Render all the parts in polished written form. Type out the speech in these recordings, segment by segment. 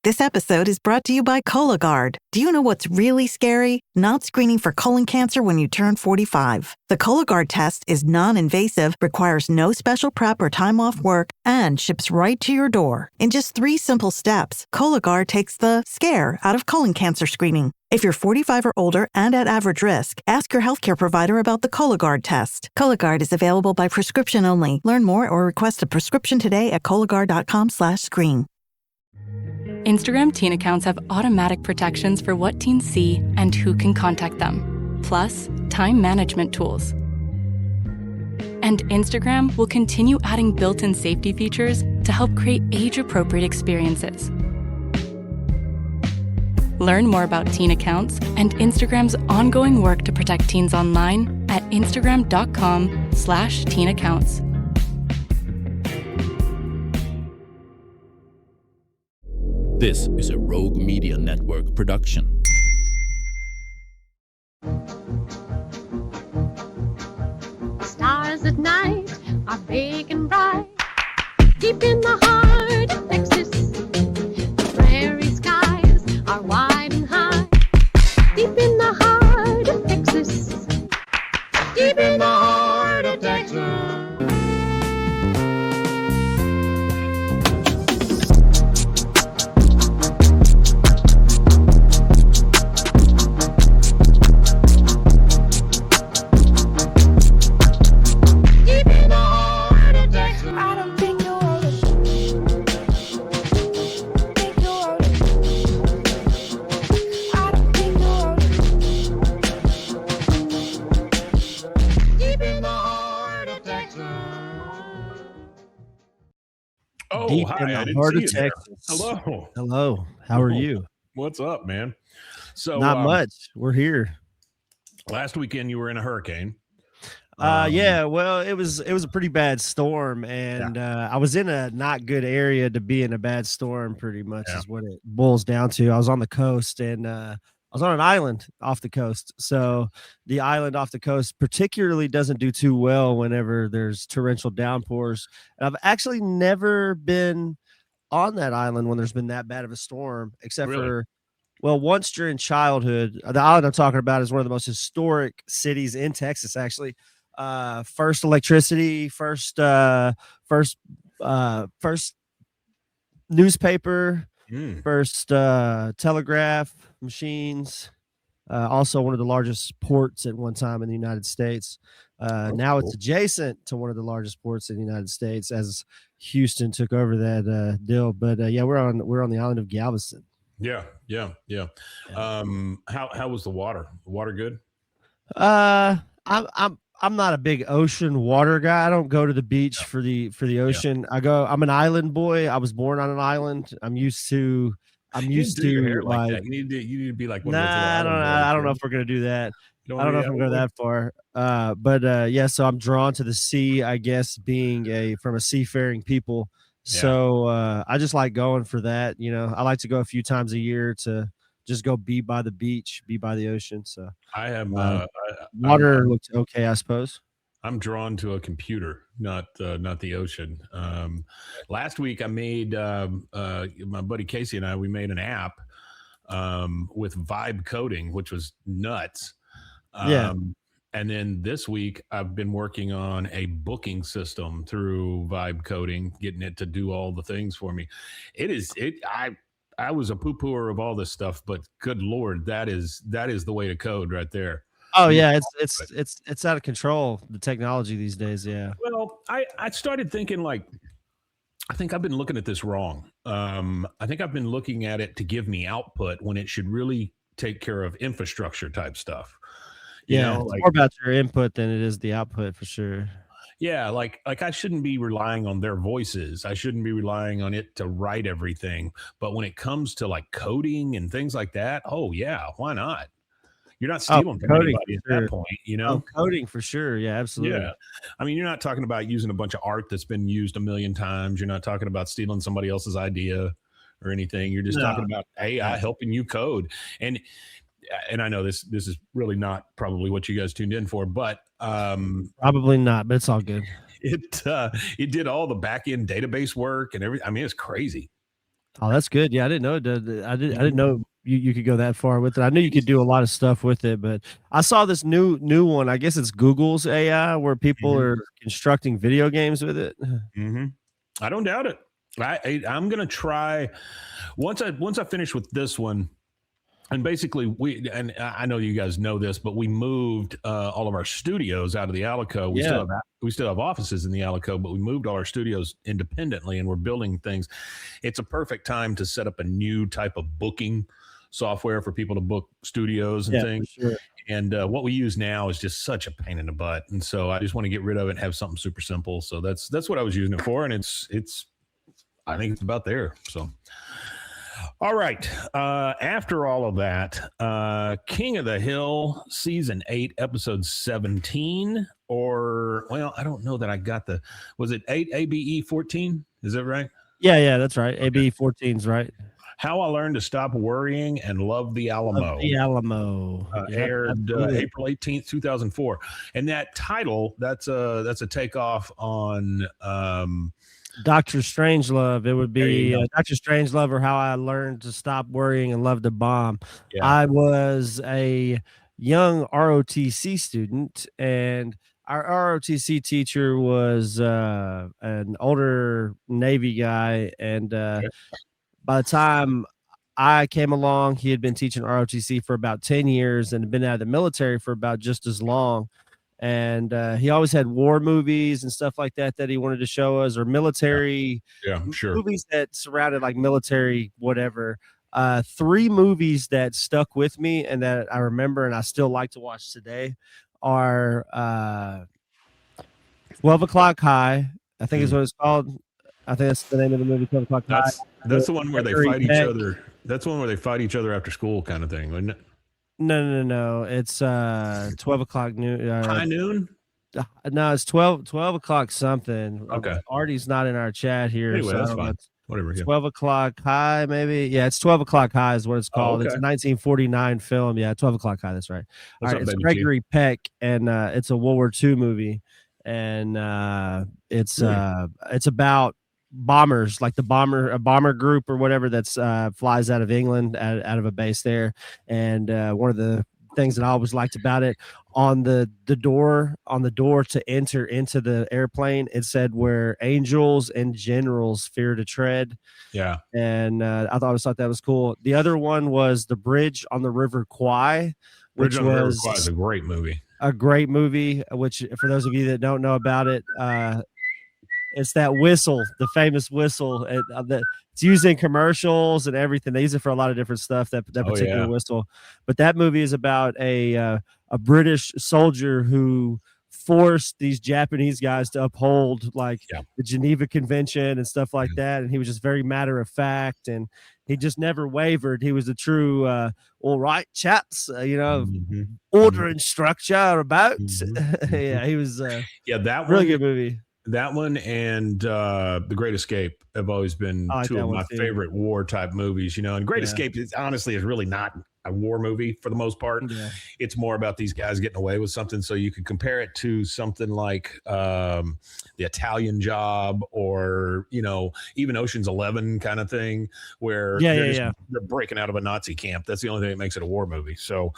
This episode is brought to you by Cologuard. Do you know what's really scary? Not screening for colon cancer when you turn 45. The Cologuard test is non-invasive, requires no special prep or time off work, and ships right to your door. In just 3 simple steps, Cologuard takes the scare out of colon cancer screening. If you're 45 or older and at average risk, ask your healthcare provider about the Cologuard test. Cologuard is available by prescription only. Learn more or request a prescription today at Cologuard.com/screen. Instagram teen accounts have automatic protections for what teens see and who can contact them, plus time management tools. And Instagram will continue adding built-in safety features to help create age-appropriate experiences. Learn more about teen accounts and Instagram's ongoing work to protect teens online at instagram.com/teen accounts. This is a Rogue Media Network production. Stars at night are big and bright, deep in the heart of Texas. The prairie skies are wide and high, deep in the heart of Texas. Deep in the heart of Texas. Deep in the heart of Texas. Hello. Hello. How are you? What's up, man? So Not much. We're here. Last weekend you were in a hurricane. Yeah. Well, it was a pretty bad storm, and I was in a not good area to be in a bad storm. Pretty much is what it boils down to. I was on the coast, and I was on an island off the coast. So the island off the coast particularly doesn't do too well whenever there's torrential downpours. And I've actually never been on that island when there's been that bad of a storm, except for, well, once during childhood. The island I'm talking about is one of the most historic cities in Texas, actually. First electricity, first newspaper, first telegraph machines, also one of the largest ports at one time in the United States. Now it's adjacent to one of the largest ports in the United States as Houston took over that deal. But yeah, we're on the island of Galveston. Yeah. How was the water? The water good? I'm not a big ocean water guy. I don't go to the beach for the ocean. I'm an island boy. I was born on an island. I'm used to like that. You need to be like one of those I don't know if we're gonna do that. I don't know if I'm going that far. But yeah, so I'm drawn to the sea, I guess, being from a seafaring people. So I just like going for that. You know, I like to go a few times a year to just go be by the beach, be by the ocean. So I have water looked okay, I suppose. I'm drawn to a computer, not the ocean. Last week I made my buddy Casey and we made an app with vibe coding, which was nuts. And then this week I've been working on a booking system through vibe coding, getting it to do all the things for me. I was a poo-pooer of all this stuff, but good Lord, that is the way to code right there. Oh yeah, it's out of control, the technology these days. Yeah. Well, I started thinking like, I think I've been looking at this wrong. I think I've been looking at it to give me output when it should really take care of infrastructure type stuff. You know, it's more about your input than it is the output, for sure. Yeah, like I shouldn't be relying on their voices. I shouldn't be relying on it to write everything. But when it comes to like coding and things like that, oh yeah, why not? You're not stealing from anybody at that point, you know? Coding for sure. Yeah, absolutely. Yeah. I mean, you're not talking about using a bunch of art that's been used a million times. You're not talking about stealing somebody else's idea or anything. You're just talking about AI helping you code. And I know this is really not probably what you guys tuned in for, but probably not, but it's all good. It did all the back end database work and everything. I mean, it's crazy. Oh, that's good. Yeah, I didn't know. I didn't know you could go that far with it. I knew you could do a lot of stuff with it, but I saw this new one. I guess it's Google's AI where people Mhm. are constructing video games with it. Mhm. I don't doubt it. I'm gonna try once I finish with this one. And basically, I know you guys know this, but we moved all of our studios out of the Alico. Yeah. We still have offices in the Alico, but we moved all our studios independently, and we're building things. It's a perfect time to set up a new type of booking software for people to book studios and Yeah, for things. sure. And what we use now is just such a pain in the butt, and so I just want to get rid of it and have something super simple. So that's what I was using it for, and it's I think it's about there. So. All right. After all of that, King of the Hill, season 8, episode 17, or, well, I don't know that I got was it 8 ABE 14? Is that right? Yeah, that's right. AB 14's right. How I Learned to Stop Worrying and Love the Alamo. The Alamo. Aired April 18th, 2004. And that title, that's a takeoff on Dr. Strangelove. It would be Dr. Strangelove, or How I Learned to Stop Worrying and Love the Bomb. Yeah. I was a young ROTC student, and our ROTC teacher was an older Navy guy. And by the time I came along, he had been teaching ROTC for about 10 years and had been out of the military for about just as long. And he always had war movies and stuff like that he wanted to show us, or military movies that surrounded like military whatever. 3 movies that stuck with me and that I remember and I still like to watch today are 12 O'Clock High, I think is what it's called. I think that's the name of the movie, 12 O'Clock High. That's the one where they fight each other. That's the one where they fight each other after school kind of thing, isn't it? No. It's 12 o'clock noon. High noon? No, it's 12 o'clock something. Okay. Artie's not in our chat here. Anyway, so that's fine. Whatever. 12 O'Clock High, maybe. Yeah, it's 12 O'Clock High is what it's called. It's a 1949 film. Yeah, 12 O'Clock High. That's right. All right, it's Gregory Peck, and it's a World War II movie, and it's about bombers, like a bomber group or whatever that's flies out of England, out of a base there. And one of the things that I always liked about it, on the door to enter into the airplane, it said where angels and generals fear to tread. Yeah. And I always thought that was cool. The other one was The Bridge on the River Kwai, which was a great movie. A great movie, which for those of you that don't know about it, it's that whistle, the famous whistle. It's used in commercials and everything. They use it for a lot of different stuff, that particular whistle. But that movie is about a British soldier who forced these Japanese guys to uphold like the Geneva Convention and stuff like that. And he was just very matter of fact, and he just never wavered. He was a true, all right, chaps, order and structure about. Yeah, he was that really good movie. That one and The Great Escape have always been two of my favorite war type movies, and Great Escape is really not a war movie for the most part. Yeah. It's more about these guys getting away with something. So you could compare it to something like The Italian Job, or, even Ocean's 11 kind of thing, where they're breaking out of a Nazi camp. That's the only thing that makes it a war movie. So,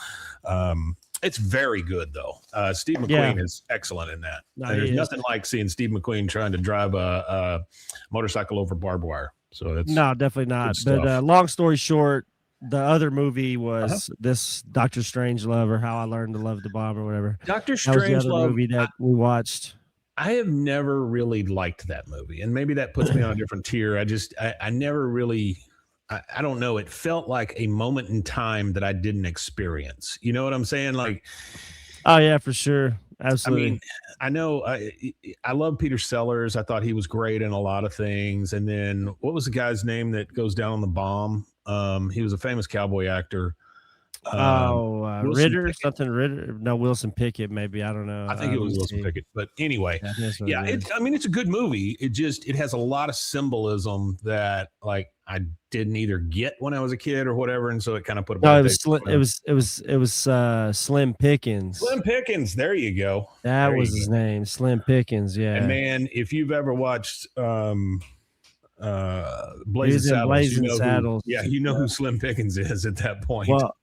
it's very good, though. Steve McQueen is excellent in that. There's nothing like seeing Steve McQueen trying to drive a motorcycle over barbed wire. So that's definitely not. But long story short, the other movie was this Dr. Strangelove, or How I Learned to Love the Bomb, or whatever. Dr. Strangelove movie that we watched. I have never really liked that movie, and maybe that puts me on a different tier. I never really. I don't know. It felt like a moment in time that I didn't experience. You know what I'm saying? Like, oh yeah, for sure. Absolutely. I mean, I know I love Peter Sellers. I thought he was great in a lot of things. And then what was the guy's name that goes down on the bomb? He was a famous cowboy actor. Ritter, something Ritter. No, Wilson Pickett, maybe. I don't know. I think it was Wilson Pickett. But anyway, it's a good movie. It has a lot of symbolism that like I didn't either get when I was a kid or whatever, and so it kind of put. No, it was Slim Pickens. Slim Pickens. There you go. That was his name, Slim Pickens. Yeah. And man, if you've ever watched Blazing He's in Saddles. Blazing Saddles. You know who Slim Pickens is at that point. Well,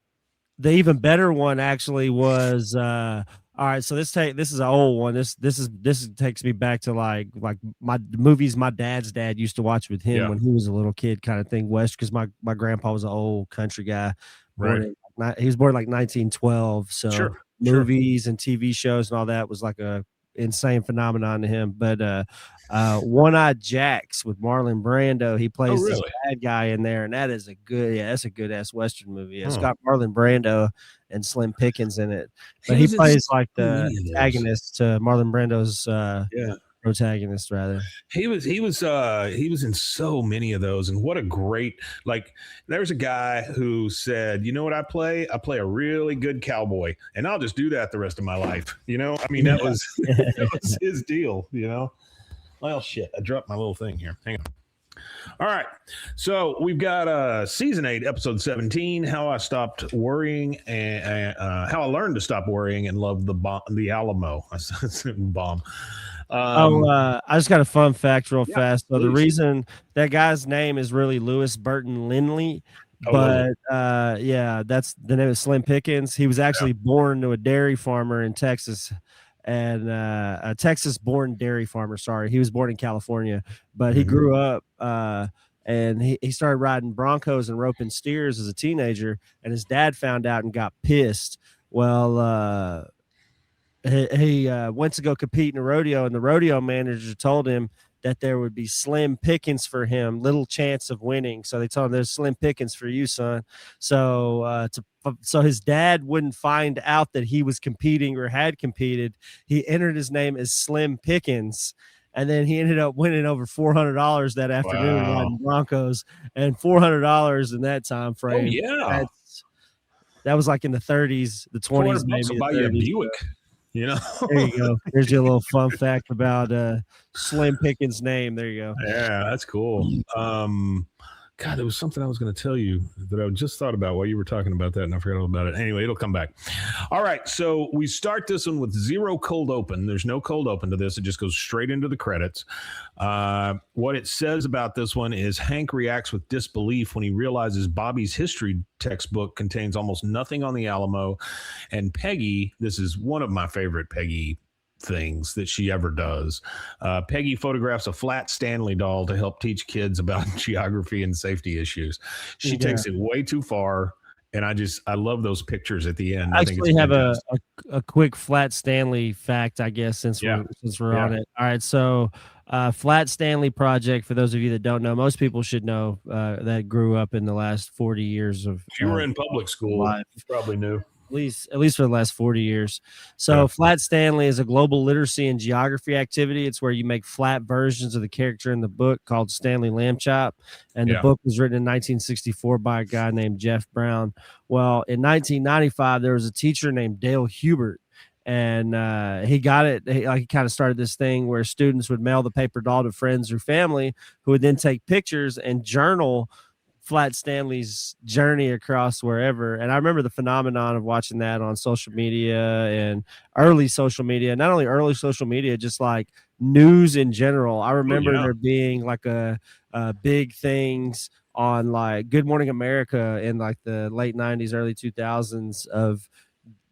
the even better one actually was all right. So this is an old one. This takes me back to like the movies my dad's dad used to watch with him when he was a little kid, kind of thing. West, because my grandpa was an old country guy. He was born like 1912. So movies and TV shows and all that was like a insane phenomenon to him. But One-Eyed Jacks with Marlon Brando, he plays this bad guy in there, and that's a good ass Western movie. It's got Marlon Brando and Slim Pickens in it, but he plays like the antagonist to Marlon Brando's protagonist rather. He was in so many of those, and what a great, like, there's a guy who said, you know what I play a really good cowboy, and I'll just do that the rest of my life. I mean, that was his deal. Well, shit, I dropped my little thing here. Hang on. All right, so we've got season 8, episode 17, how I stopped worrying and how I learned to stop worrying and love the Alamo. Bomb. I just got a fun fact real fast. So the reason that guy's name is really Lewis Burton Lindley, but that's the name of Slim Pickens. He was actually born to a dairy farmer in Texas, and a Texas-born dairy farmer. Sorry, he was born in California, but he grew up and he started riding Broncos and roping steers as a teenager, and his dad found out and got pissed. Well, he went to go compete in a rodeo, and the rodeo manager told him that there would be slim pickings for him, little chance of winning. So they told him there's slim pickings for you, son. So so his dad wouldn't find out that he was competing or had competed. He entered his name as Slim Pickens, and then he ended up winning over $400 that afternoon riding Broncos, and $400 in that time frame. Oh yeah, that was like in the 30s, the 20s, maybe. Buy you a Buick. There you go. There's your little fun fact about Slim Pickens' name. There you go. Yeah, that's cool. God, there was something I was going to tell you that I just thought about while you were talking about that, and I forgot all about it. Anyway, it'll come back. All right, so we start this one with 0 cold open. There's no cold open to this. It just goes straight into the credits. What it says about this one is Hank reacts with disbelief when he realizes Bobby's history textbook contains almost nothing on the Alamo, and Peggy, this is one of my favorite Peggy things that she ever does. Peggy photographs a Flat Stanley doll to help teach kids about geography and safety issues. She takes it way too far, and I love those pictures at the end. I actually have a quick Flat Stanley fact, I guess, since we're on it. All right, so Flat Stanley project, for those of you that don't know, most people should know that grew up in the last 40 years of if you were in public school life. You probably knew. At least for the last 40 years. So Flat Stanley is a global literacy and geography activity. It's where you make flat versions of the character in the book called Stanley Lambchop. And the book was written in 1964 by a guy named Jeff Brown. Well, in 1995, there was a teacher named Dale Hubert. And he got it. He kind of started this thing where students would mail the paper doll to friends or family who would then take pictures and journal Flat Stanley's journey across wherever. And I remember the phenomenon of watching that on social media and early social media, not only early social media, just like news in general. I remember there being like a big things on like Good Morning America in like the late 90s, early 2000s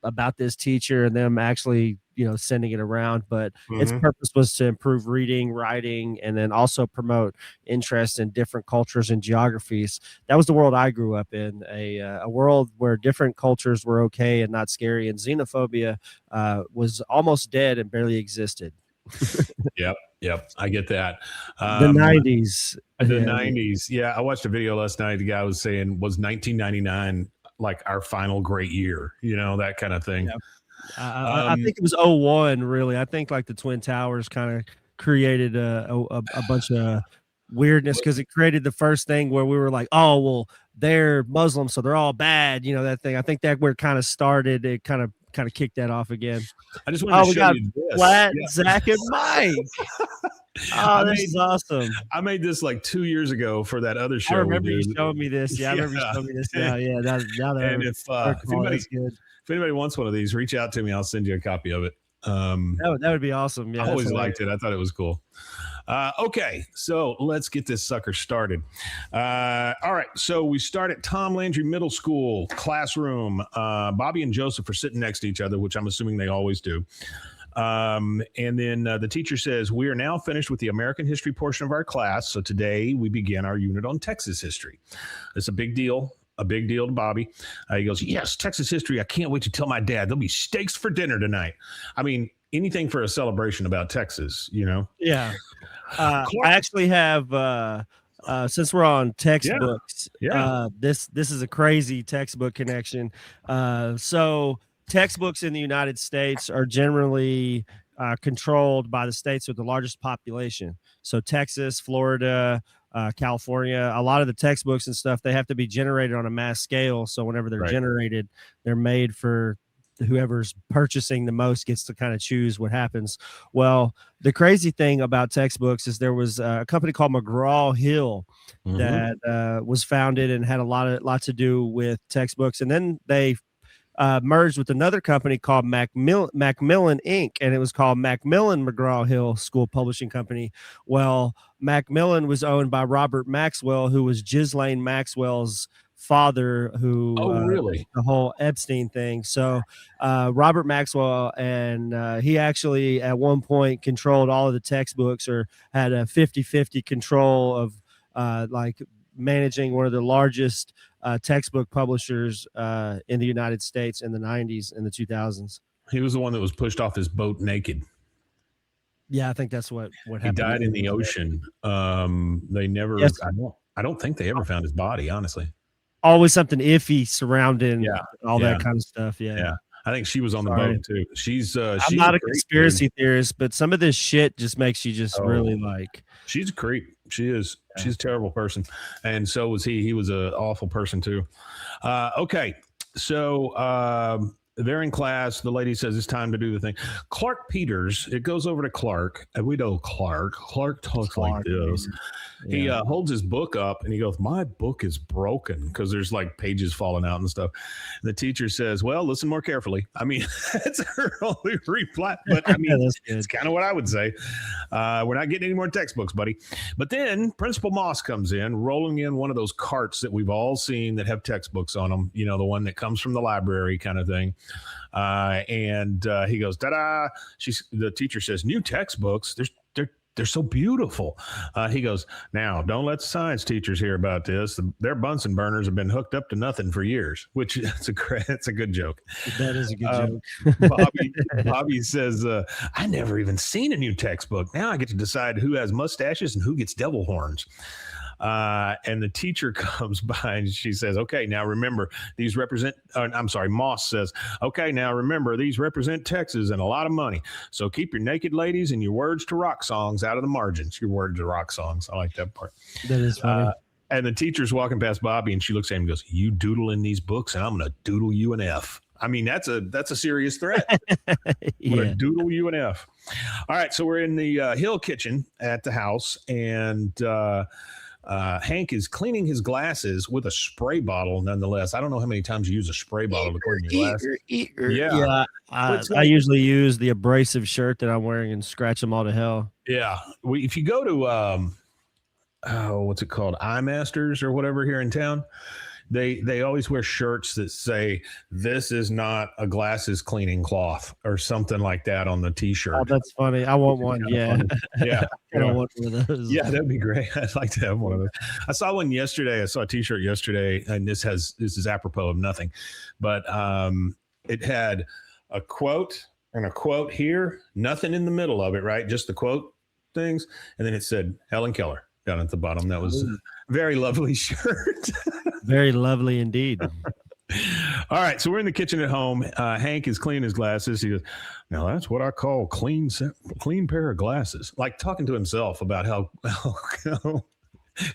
about this teacher and them actually, sending it around, but its purpose was to improve reading, writing, and then also promote interest in different cultures and geographies. That was the world I grew up in, a world where different cultures were okay and not scary, and xenophobia was almost dead and barely existed. Yep. I get that. The 90s. The 90s. Yeah, I watched a video last night. The guy was saying, was 1999 like our final great year? That kind of thing. Yep. I think it was 01, really. I think like the Twin Towers kind of created a bunch of weirdness because it created the first thing where we were like, oh, well, they're Muslim, so they're all bad. That thing. I think that where it kind of started. It kind of kicked that off again. I just wanted to show you this. Flat, Zach and Mike. This is awesome. I made this like 2 years ago for that other show. I remember you showing me this. Yeah, I remember you showing me this. Now, and if anybody wants one of these, reach out to me. I'll send you a copy of it. That would be awesome. Yeah, I always liked it. I thought it was cool. Okay, so let's get this sucker started. All right, so we start at Tom Landry Middle School classroom. Bobby and Joseph are sitting next to each other, which I'm assuming they always do. And then the teacher says, we are now finished with the American history portion of our class. So today we begin our unit on Texas history. It's a big deal. A big deal to Bobby. He goes, yes, Texas history. I can't wait to tell my dad. There'll be steaks for dinner tonight. I mean, anything for a celebration about Texas, you know? Yeah. I actually have, since we're on textbooks, this is a crazy textbook connection. So textbooks in the United States are generally controlled by the states with the largest population. So Texas, Florida, California, a lot of the textbooks and stuff, they have to be generated on a mass scale. So whenever they're generated, they're made for whoever's purchasing the most gets to kind of choose what happens. Well, the crazy thing about textbooks is there was a company called McGraw-Hill that was founded and had a lot to do with textbooks. And then they merged with another company called Macmillan Inc., and it was called Macmillan McGraw-Hill School Publishing Company. Well, Macmillan was owned by Robert Maxwell, who was Ghislaine Maxwell's father, who really the whole Epstein thing. So Robert Maxwell, and he actually at one point controlled all of the textbooks, or had a 50-50 control of like managing one of the largest textbook publishers in the United States in the 90s and the 2000s. He was the one that was pushed off his boat naked. Yeah, I think that's what happened. He died in the ocean. They never, I don't think they ever found his body, honestly. Always something iffy surrounding all that kind of stuff. Yeah. I think she was on the boat too. She's I'm not a conspiracy theorist, but some of this shit just makes you just really like. She's a creep. She is. Yeah. She's a terrible person. And so was he. He was an awful person too. Okay. So they're in class. The lady says it's time to do the thing. Clark Peters, it goes over to Clark. And we know Clark. Clark talks like this. Yeah. He holds his book up and he goes, my book is broken, because there's like pages falling out and stuff. And the teacher says, well, listen more carefully. I mean, that's her only reply. But I mean, it's kind of what I would say. We're not getting any more textbooks, buddy. But then Principal Moss comes in, rolling in one of those carts that we've all seen that have textbooks on them. You know, the one that comes from the library kind of thing. And he goes, ta-da. The teacher says, new textbooks. They're so beautiful. He goes, now, don't let the science teachers hear about this. Their Bunsen burners have been hooked up to nothing for years, which that's a good joke. That is a good joke. Bobby says, I never even seen a new textbook. Now I get to decide who has mustaches and who gets devil horns. And the teacher comes by and she says, okay, now remember, these represent, Moss says, okay, now remember, these represent Texas and a lot of money. So keep your naked ladies and your words to rock songs out of the margins. Your words to rock songs. I like that part. That is funny. And the teacher's walking past Bobby and she looks at him and goes, you doodle in these books and I'm going to doodle you an F. I mean, that's a serious threat. I'm going to doodle you an F. All right. So we're in the Hill kitchen at the house, and Hank is cleaning his glasses with a spray bottle. Nonetheless, I don't know how many times you use a spray bottle to clean your glasses. Yeah. I usually use the abrasive shirt that I'm wearing and scratch them all to hell. Yeah. If you go to what's it called, iMasters or whatever here in town, they always wear shirts that say, this is not a glasses cleaning cloth, or something like that on the t-shirt. Oh, that's funny. I want one. Yeah. Yeah. I don't want one of those. Yeah, that'd be great. I'd like to have one of those. I saw one yesterday. I saw a t-shirt yesterday, and this is apropos of nothing, but it had a quote and a quote here, nothing in the middle of it, right? Just the quote things. And then it said Helen Keller down at the bottom. That was a very lovely shirt. Very lovely indeed. All right, so we're in the kitchen at home. Hank is cleaning his glasses. He goes, now that's what I call clean pair of glasses. Like talking to himself about how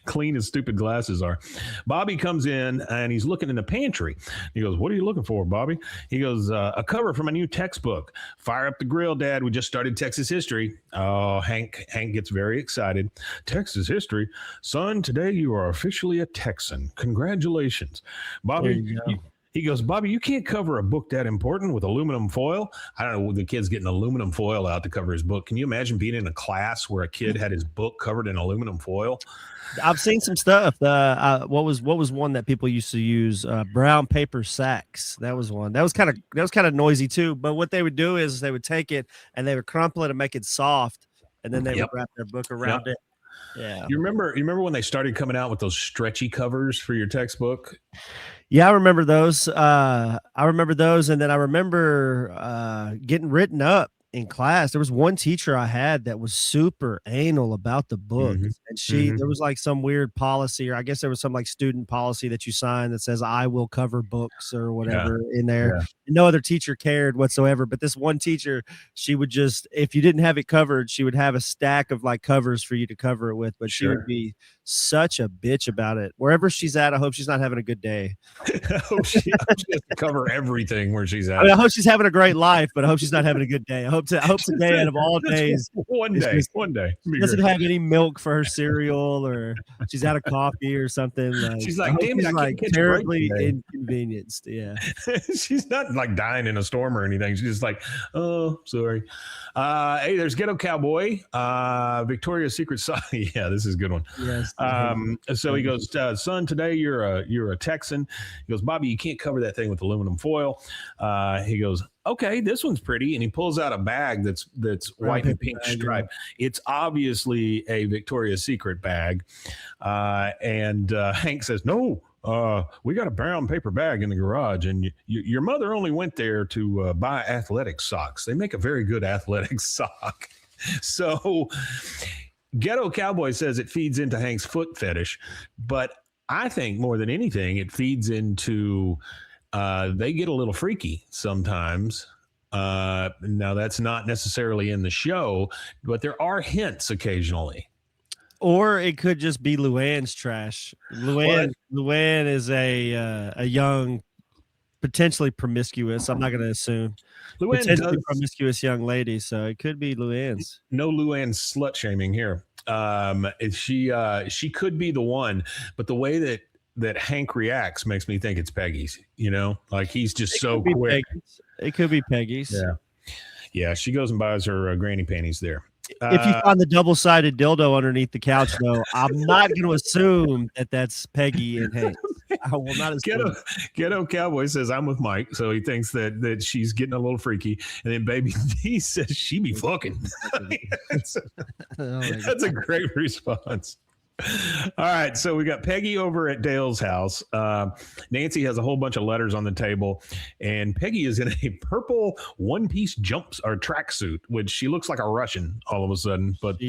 clean his stupid glasses are. Bobby comes in and he's looking in the pantry. He goes, what are you looking for, Bobby? He goes, a cover from a new textbook. Fire up the grill, Dad. We just started Texas history. Oh, Hank gets very excited. Texas history? Son, today you are officially a Texan. Congratulations. Bobby, he goes, Bobby, you can't cover a book that important with aluminum foil. I don't know. The kid's getting aluminum foil out to cover his book. Can you imagine being in a class where a kid had his book covered in aluminum foil? I've seen some stuff. What was one that people used to use? Brown paper sacks. That was one. That was kind of noisy too. But what they would do is they would take it and they would crumple it and make it soft, and then they would wrap their book around it. Yeah. You remember when they started coming out with those stretchy covers for your textbook? Yeah, I remember those. And then I remember getting written up in class. There was one teacher I had that was super anal about the book, and there was like some weird policy, or I guess there was some like student policy that you sign that says I will cover books or whatever in there. Yeah. No other teacher cared whatsoever, but this one teacher, she would just, if you didn't have it covered, she would have a stack of like covers for you to cover it with, but she would be such a bitch about it. Wherever she's at, I hope she's not having a good day. I hope she has to cover everything where she's at. I hope she's having a great life, but I hope she's not having a good day. I hope today out of all days, one day doesn't have any milk for her cereal, or she's out of coffee or something. Like, she's like, damn it, I like terribly inconvenienced. Yeah. She's not like dying in a storm or anything. She's just like, oh, sorry. Hey, there's Ghetto Cowboy, Victoria's Secret sauce. Yeah, this is a good one. Yes. So he goes, son, today you're a Texan. He goes, Bobby, you can't cover that thing with aluminum foil. He goes, okay, this one's pretty, and he pulls out a bag that's white and pink stripe. It's obviously a Victoria's Secret bag, and Hank says, no. We got a brown paper bag in the garage, and your mother only went there to buy athletic socks. They make a very good athletic sock. So Ghetto Cowboy says it feeds into Hank's foot fetish, but I think more than anything, it feeds into they get a little freaky sometimes. Now, that's not necessarily in the show, but there are hints occasionally. Or it could just be Luann's trash. Luann is a young, potentially promiscuous. I'm not going to assume. Potentially promiscuous young lady, so it could be Luann's. No Luann's slut shaming here. She could be the one, but the way that Hank reacts makes me think it's Peggy's. You know, like he's just so quick. It could be Peggy's. Yeah. She goes and buys her granny panties there. If you find the double-sided dildo underneath the couch, though, I'm not going to assume that that's Peggy and Hank. I will not assume. Ghetto Cowboy says, I'm with Mike, so he thinks that she's getting a little freaky. And then Baby D says she be fucking. That's a great response. All right, so we got Peggy over at Dale's house. Nancy has a whole bunch of letters on the table, and Peggy is in a purple one-piece tracksuit, which she looks like a Russian all of a sudden. But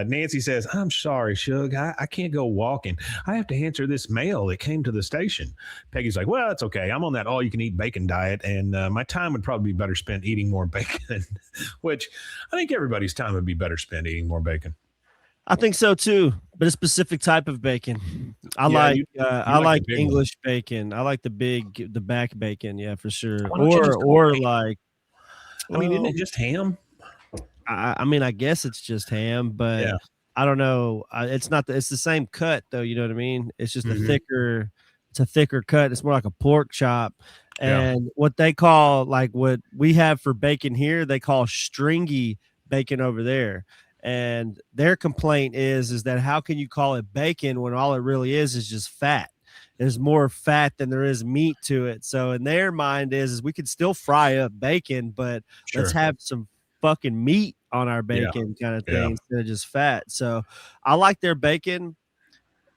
Nancy says, I'm sorry, Shug, I can't go walking. I have to answer this mail that came to the station. Peggy's like, well, it's okay. I'm on that all-you-can-eat bacon diet, and my time would probably be better spent eating more bacon, which I think everybody's time would be better spent eating more bacon. I think so too, but a specific type of bacon. I like English bacon. I like the back bacon. Yeah, for sure. Or like, I mean, isn't it just ham? I mean, I guess it's just ham, but I don't know. It's not. It's the same cut though. You know what I mean? It's just it's a thicker cut. It's more like a pork chop. And what they call, like what we have for bacon here, they call stringy bacon over there. And their complaint is that how can you call it bacon when all it really is just fat? There's more fat than there is meat to it. So in their mind is we could still fry up bacon, but let's have some fucking meat on our bacon kind of thing instead of just fat. So I like their bacon.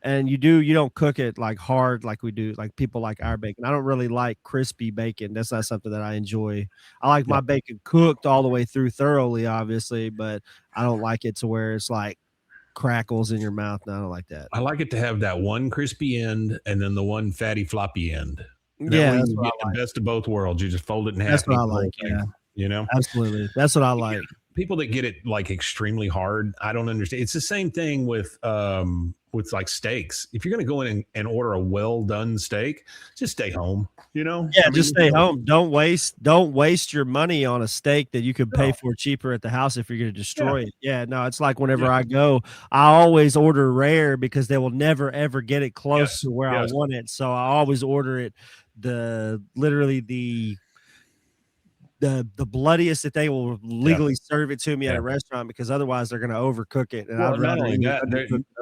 And you don't cook it like hard like we do, like people like our bacon. I don't really like crispy bacon. That's not something that I enjoy. I like my bacon cooked all the way through thoroughly, obviously, but I don't like it to where it's like crackles in your mouth. No, I don't like that. I like it to have that one crispy end and then the one fatty floppy end. That's the best of both worlds. You just fold it in half. That's what I like. You know, absolutely. That's what I like. people that get it like extremely hard, I don't understand. It's the same thing with like steaks. If you're going to go in and order a well done steak, just stay home. Yeah, just stay home. Don't waste your money on a steak that you could pay for cheaper at the house if you're going to destroy it. Yeah, no, it's like whenever I go, I always order rare because they will never ever get it close to where I want it. So I always order it literally the bloodiest that they will legally serve it to me at a restaurant, because otherwise they're going to overcook it, and I'd rather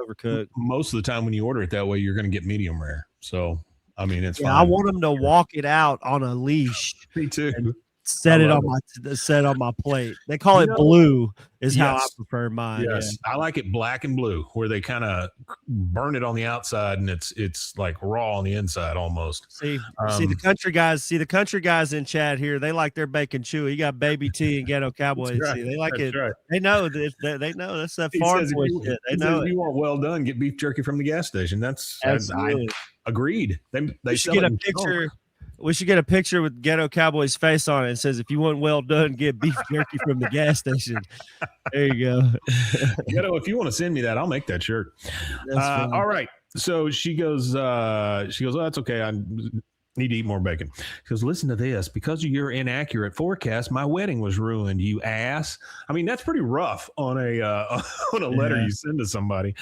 overcook. Most of the time when you order it that way, you're going to get medium rare. So I mean, it's fine. I want them to walk it out on a leash. Me too. Set it on my plate. They call it blue is how I prefer mine. Yes. I like it black and blue, where they kind of burn it on the outside and it's like raw on the inside almost. See the country guys in chat here. They like their bacon chewy. You got Baby T and Ghetto Cowboy. Right. See, they like it. Right. They know they know that's that farm boy shit. They know if you want well done, get beef jerky from the gas station. That's agreed. They should get a picture. We should get a picture with Ghetto Cowboy's face on it. It says, "If you want well done, get beef jerky from the gas station." There you go. Ghetto, if you want to send me that, I'll make that shirt. All right. So she goes, oh, that's okay. I need to eat more bacon. She goes, listen to this. Because of your inaccurate forecast, my wedding was ruined, you ass. I mean, that's pretty rough on a letter you send to somebody.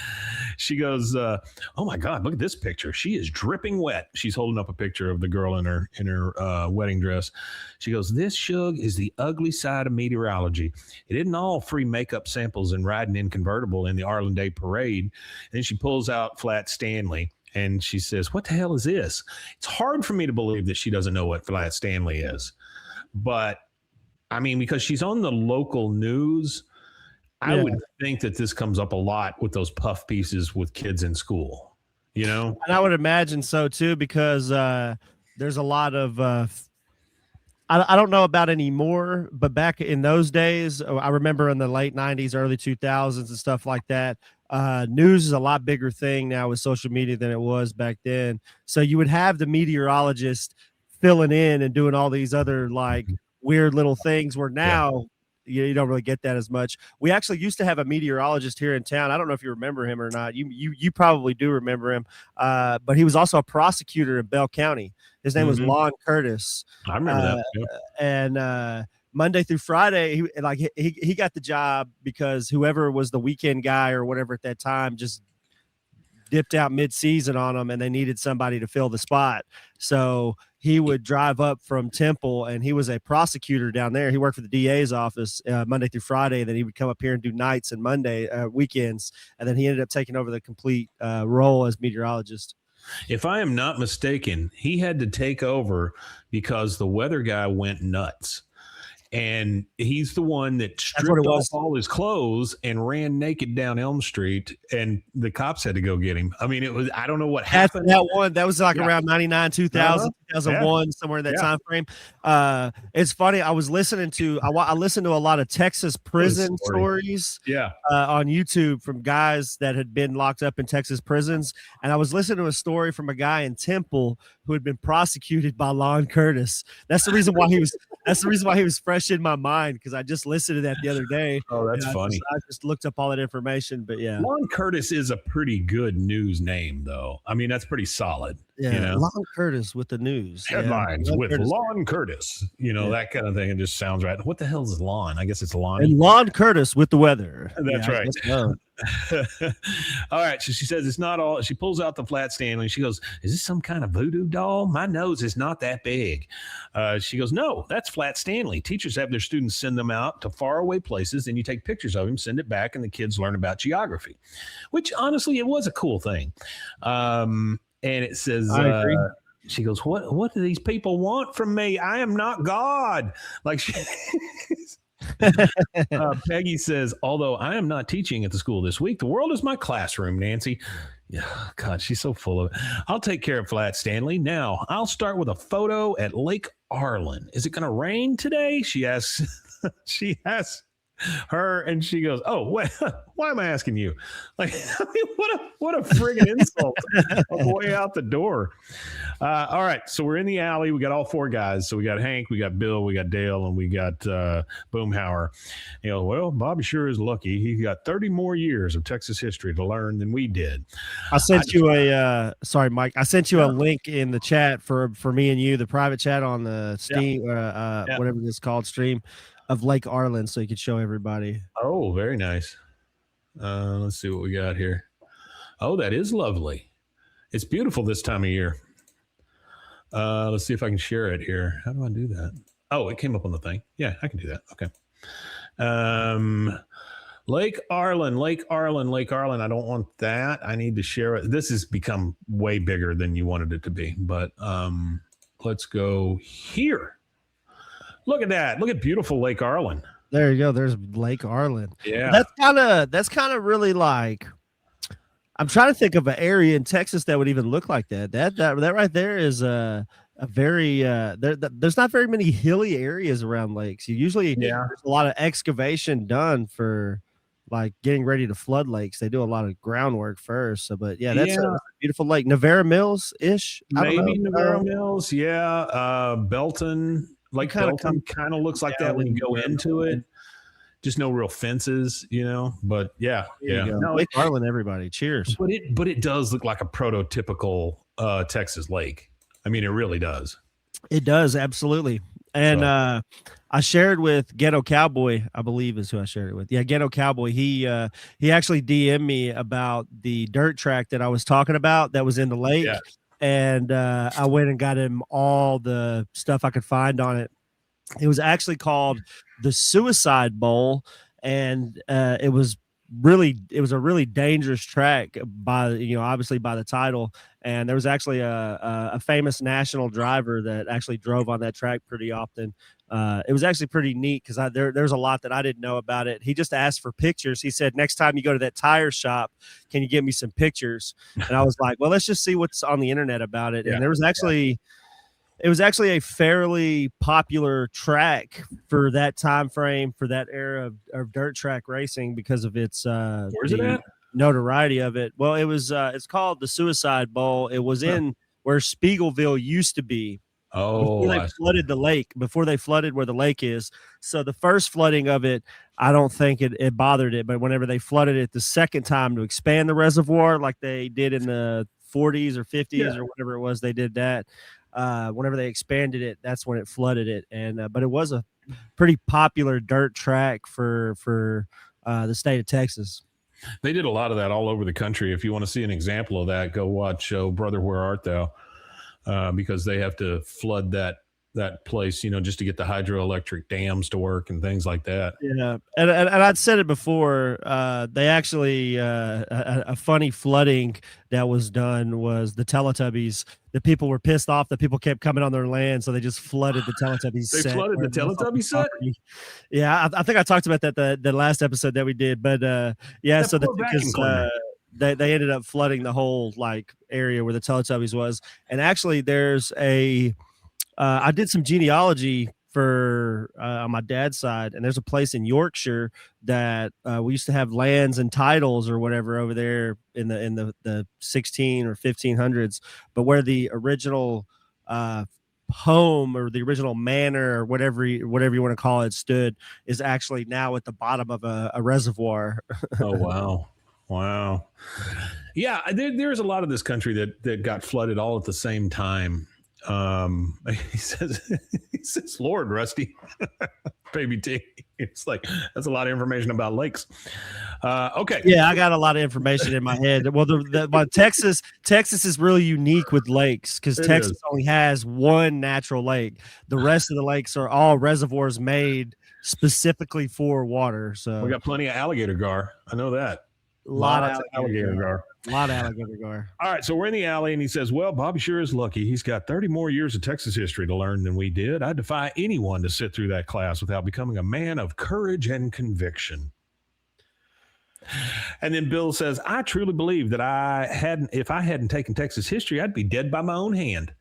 She goes, oh my God, look at this picture. She is dripping wet. She's holding up a picture of the girl in her wedding dress. She goes, this, Shug, is the ugly side of meteorology. It isn't all free makeup samples and riding in convertible in the Arlen Day parade. And then she pulls out Flat Stanley. And she says, what the hell is this? It's hard for me to believe that she doesn't know what Flat Stanley is. But, I mean, because she's on the local news, I would think that this comes up a lot with those puff pieces with kids in school, And I would imagine so, too, because there's a lot of I don't know about anymore, but back in those days, I remember in the late 90s, early 2000s and stuff like that, news is a lot bigger thing now with social media than it was back then. So you would have the meteorologist filling in and doing all these other like weird little things, where now you don't really get that as much. We actually used to have a meteorologist here in town. I don't know if you remember him or not. You probably do remember him. But he was also a prosecutor in Bell County. His name was Lon Curtis. I remember that. Yep. And Monday through Friday, he got the job because whoever was the weekend guy or whatever at that time just dipped out mid-season on them, and they needed somebody to fill the spot. So he would drive up from Temple, and he was a prosecutor down there. He worked for the DA's office Monday through Friday. Then he would come up here and do nights and weekends, and then he ended up taking over the complete role as meteorologist. If I am not mistaken, he had to take over because the weather guy went nuts. And he's the one that stripped off all his clothes and ran naked down Elm Street, and the cops had to go get him. I mean, it was, I don't know what happened. That was like around 99, 2000, 2001, somewhere in that time frame. It's funny. I was listening to, I listened to a lot of Texas prison stories on YouTube from guys that had been locked up in Texas prisons. And I was listening to a story from a guy in Temple who had been prosecuted by Lon Curtis. That's the reason why he was fresh in my mind, because I just listened to that the other day. Oh, that's funny. I just looked up all that information, but yeah. Lon Curtis is a pretty good news name, though. I mean, that's pretty solid. Yeah, Lon Curtis with the news. Headlines with Lon Curtis. That kind of thing. It just sounds right. What the hell is Lon? I guess it's Lon. And Lon Curtis with the weather. That's right. All right. So she says it's not all. She pulls out the Flat Stanley. She goes, is this some kind of voodoo doll? My nose is not that big. She goes, no, that's Flat Stanley. Teachers have their students send them out to faraway places, and you take pictures of him, send it back, and the kids learn about geography, which honestly, it was a cool thing. And it says, I agree. She goes, what do these people want from me? I am not God. Like Peggy says, although I am not teaching at the school this week, the world is my classroom, Nancy. Yeah, God, she's so full of it. I'll take care of Flat Stanley. Now, I'll start with a photo at Lake Arlen. Is it going to rain today? She asks. her, and she goes, "Oh, what? Why am I asking you?" Like, I mean, what a friggin' insult on the way out the door. All right, so we're in the alley. We got all four guys. So we got Hank, we got Bill, we got Dale, and we got Boomhauer. Well, Bobby sure is lucky. He got 30 more years of Texas history to learn than we did. I sent you sorry, Mike. I sent you a link in the chat for me and you, the private chat on the Steam, whatever this called, stream of Lake Arlen, so you could show everybody. Oh, very nice. Let's see what we got here. Oh, that is lovely. It's beautiful this time of year. Let's see if I can share it here. How do I do that? Oh, it came up on the thing. Yeah, I can do that. Okay. Lake Arlen. I don't want that. I need to share it. This has become way bigger than you wanted it to be, but let's go here. Look at that. Look at beautiful Lake Arlen. There you go. There's Lake Arlen. Yeah. That's kind of really like, I'm trying to think of an area in Texas that would even look like that. That right there is a very there's not very many hilly areas around lakes. You usually there's a lot of excavation done for like getting ready to flood lakes. They do a lot of groundwork first. So, but that's a beautiful lake. Navarro Mills ish. Maybe Navarro Mills. Yeah. Belton. Lake Belton kind of looks like that when you go into it. Just no real fences, but yeah. No, Lake Arlen, everybody. Cheers. But it does look like a prototypical Texas lake. I mean, it really does. It does, absolutely. And I shared with Ghetto Cowboy, I believe is who I shared it with. Yeah, Ghetto Cowboy. He actually DM'd me about the dirt track that I was talking about that was in the lake. Yeah. And I went and got him all the stuff I could find on it. It was actually called the Suicide Bowl, and it was a really dangerous track by obviously by the title. And there was actually a famous national driver that actually drove on that track pretty often. It was actually pretty neat because there's a lot that I didn't know about it. He just asked for pictures. He said, next time you go to that tire shop, can you give me some pictures? And I was like, well, let's just see what's on the internet about it. And there was actually it was actually a fairly popular track for that time frame, for that era of dirt track racing, because of its where's it at? Notoriety of it. Well, it was it's called the Suicide Bowl. It was in where Spiegelville used to be. Before they flooded the lake, before they flooded where the lake is. So the first flooding of it, I don't think it bothered it. But whenever they flooded it the second time to expand the reservoir, like they did in the 40s or 50s or whatever it was, they did that. Whenever they expanded it, that's when it flooded it. And but it was a pretty popular dirt track for the state of Texas. They did a lot of that all over the country. If you want to see an example of that, go watch "Oh Brother, Where Art Thou?" Because they have to flood that place, just to get the hydroelectric dams to work and things like that. Yeah, and I'd said it before. They actually a funny flooding that was done was the Teletubbies. The people were pissed off that people kept coming on their land, so they just flooded the Teletubbies. They flooded the Teletubbies set. Yeah, I think I talked about that the last episode that we did, but yeah, so they ended up flooding the whole like area where the Teletubbies was. And actually, there's I did some genealogy for on my dad's side, and there's a place in Yorkshire that we used to have lands and titles or whatever over there in the 16 or 1500s, but where the original home or the original manor or whatever you want to call it stood is actually now at the bottom of a reservoir. Oh wow. Yeah, there's a lot of this country that got flooded all at the same time. He says, Lord, Rusty, baby T. It's like, that's a lot of information about lakes. Okay. Yeah, I got a lot of information in my head. Well, but Texas is really unique with lakes because Texas only has one natural lake. The rest of the lakes are all reservoirs made specifically for water. So we got plenty of alligator gar. I know that. A lot of alligator gar. A lot of alligator gar. All right, so we're in the alley, and he says, well, Bobby sure is lucky. He's got 30 more years of Texas history to learn than we did. I defy anyone to sit through that class without becoming a man of courage and conviction. And then Bill says, I truly believe that if I hadn't taken Texas history, I'd be dead by my own hand.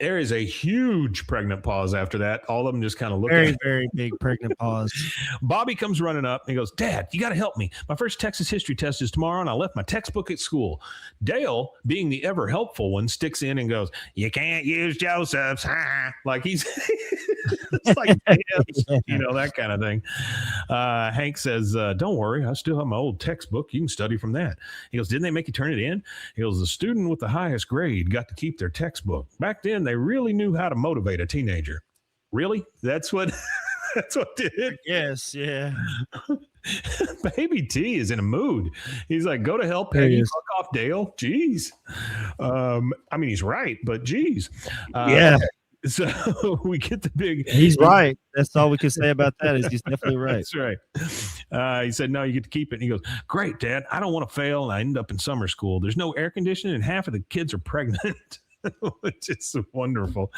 There is a huge pregnant pause after that. All of them just kind of look at Very, very big pregnant pause. Bobby comes running up and he goes, Dad, you got to help me. My first Texas history test is tomorrow, and I left my textbook at school. Dale, being the ever helpful one, sticks in and goes, you can't use Joseph's. Like he's it's like, you know, that kind of thing. Hank says, don't worry, I still have my old textbook. You can study from that. He goes, didn't they make you turn it in? He goes, the student with the highest grade got to keep their textbook. Back then, they really knew how to motivate a teenager. Really? That's what did. Yes, yeah. Baby T is in a mood. He's like, go to hell, Peggy. Fuck off, Dale. Jeez. I mean, he's right, but geez. Yeah. So we get the big. He's right. That's all we can say about that is he's definitely right. That's right. He said, no, you get to keep it. And he goes, great, Dad. I don't want to fail. And I end up in summer school. There's no air conditioning and half of the kids are pregnant. Which is wonderful.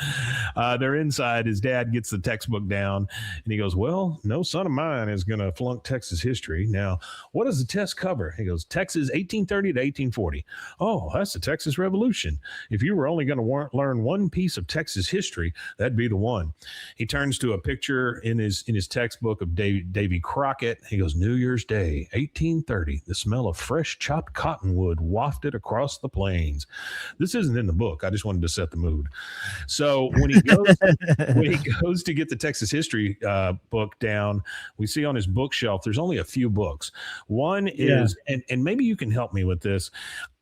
They're inside. His dad gets the textbook down and he goes, well, no son of mine is going to flunk Texas history. Now, what does the test cover? He goes, Texas 1830 to 1840. Oh, that's the Texas Revolution. If you were only going to learn one piece of Texas history, that'd be the one. He turns to a picture in his textbook of Davy Crockett. He goes, New Year's Day, 1830. The smell of fresh chopped cottonwood wafted across the plains. This isn't in the book. I just wanted to set the mood. So when he goes to get the Texas history book down, we see on his bookshelf there's only a few books. One is, and maybe you can help me with this.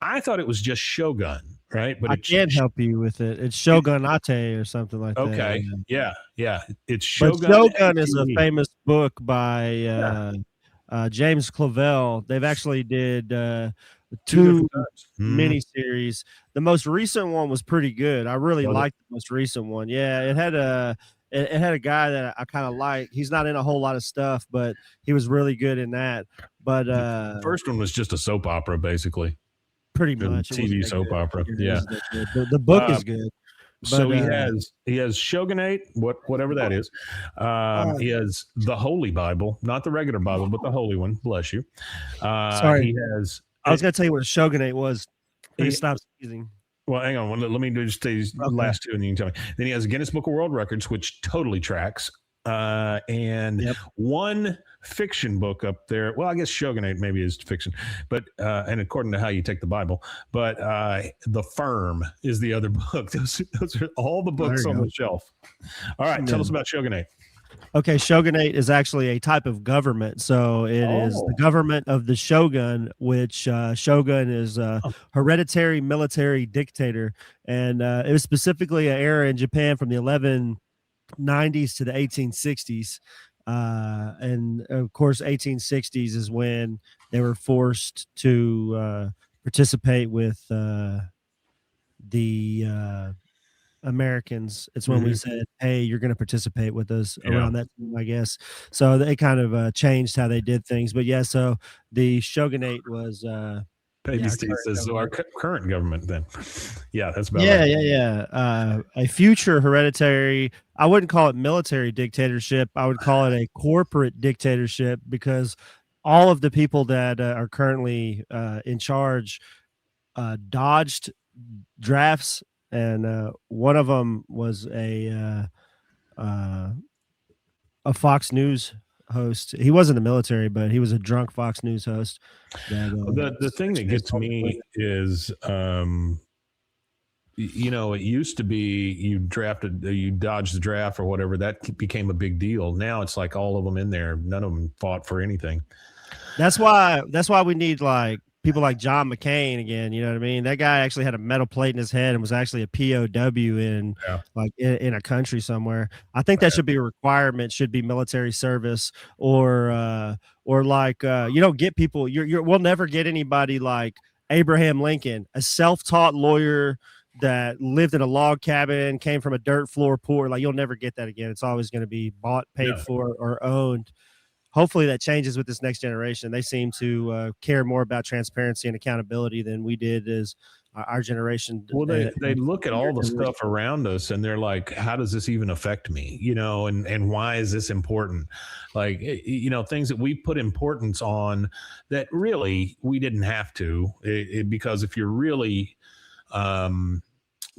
I thought it was just Shogun, right? But I can't help you with it. It's Shogunate or something like that. Okay, yeah, it's Shogun. But Shogun is a famous book by James Clavell. They've actually did two miniseries. The most recent one was pretty good. I really liked the most recent one. Yeah, it had a guy that I kind of like. He's not in a whole lot of stuff, but he was really good in that. But the first one was just a soap opera, basically. Pretty much TV soap opera. Yeah, the book is good. But, so he has Shogunate, whatever that is. He has the Holy Bible, not the regular Bible, but the Holy one. Bless you. Sorry, he has. I was going to tell you what a Shogunate was. He stopped sneezing. Well, hang on. Let me just these last two, and then you can tell me. Then he has a Guinness Book of World Records, which totally tracks, and one fiction book up there. Well, I guess Shogunate maybe is fiction, but and according to how you take the Bible, but The Firm is the other book. Those are all the books on the shelf. All right, tell us about Shogunate. Okay, shogunate is actually a type of government. So it is the government of the shogun, which shogun is a hereditary military dictator. And it was specifically an era in Japan from the 1190s to the 1860s. And of course, 1860s is when they were forced to participate with the Americans. It's when we said, hey, you're going to participate with us around that time, I guess. So they kind of changed how they did things. But so the shogunate was Peggy says our current government then. Yeah, that's about right. A future hereditary, I wouldn't call it military dictatorship. I would call it a corporate dictatorship, because all of the people that are currently in charge dodged drafts. And one of them was a Fox News host. He wasn't in the military, but he was a drunk Fox News host. The thing that gets me is, it used to be you dodged the draft or whatever. That became a big deal. Now it's like all of them in there. None of them fought for anything. That's why we need people like John McCain again. You know what I mean? That guy actually had a metal plate in his head and was actually a POW in a country somewhere. I think that should be a requirement. Should be military service or you don't get people. We'll never get anybody like Abraham Lincoln, a self-taught lawyer that lived in a log cabin, came from a dirt floor poor. Like, you'll never get that again. It's always going to be bought, paid for, or owned. Hopefully that changes with this next generation. They seem to care more about transparency and accountability than we did as our generation. Well, they look at all the stuff around us and they're like, how does this even affect me? And why is this important? Like, things that we put importance on that really we didn't have to, because if you're really,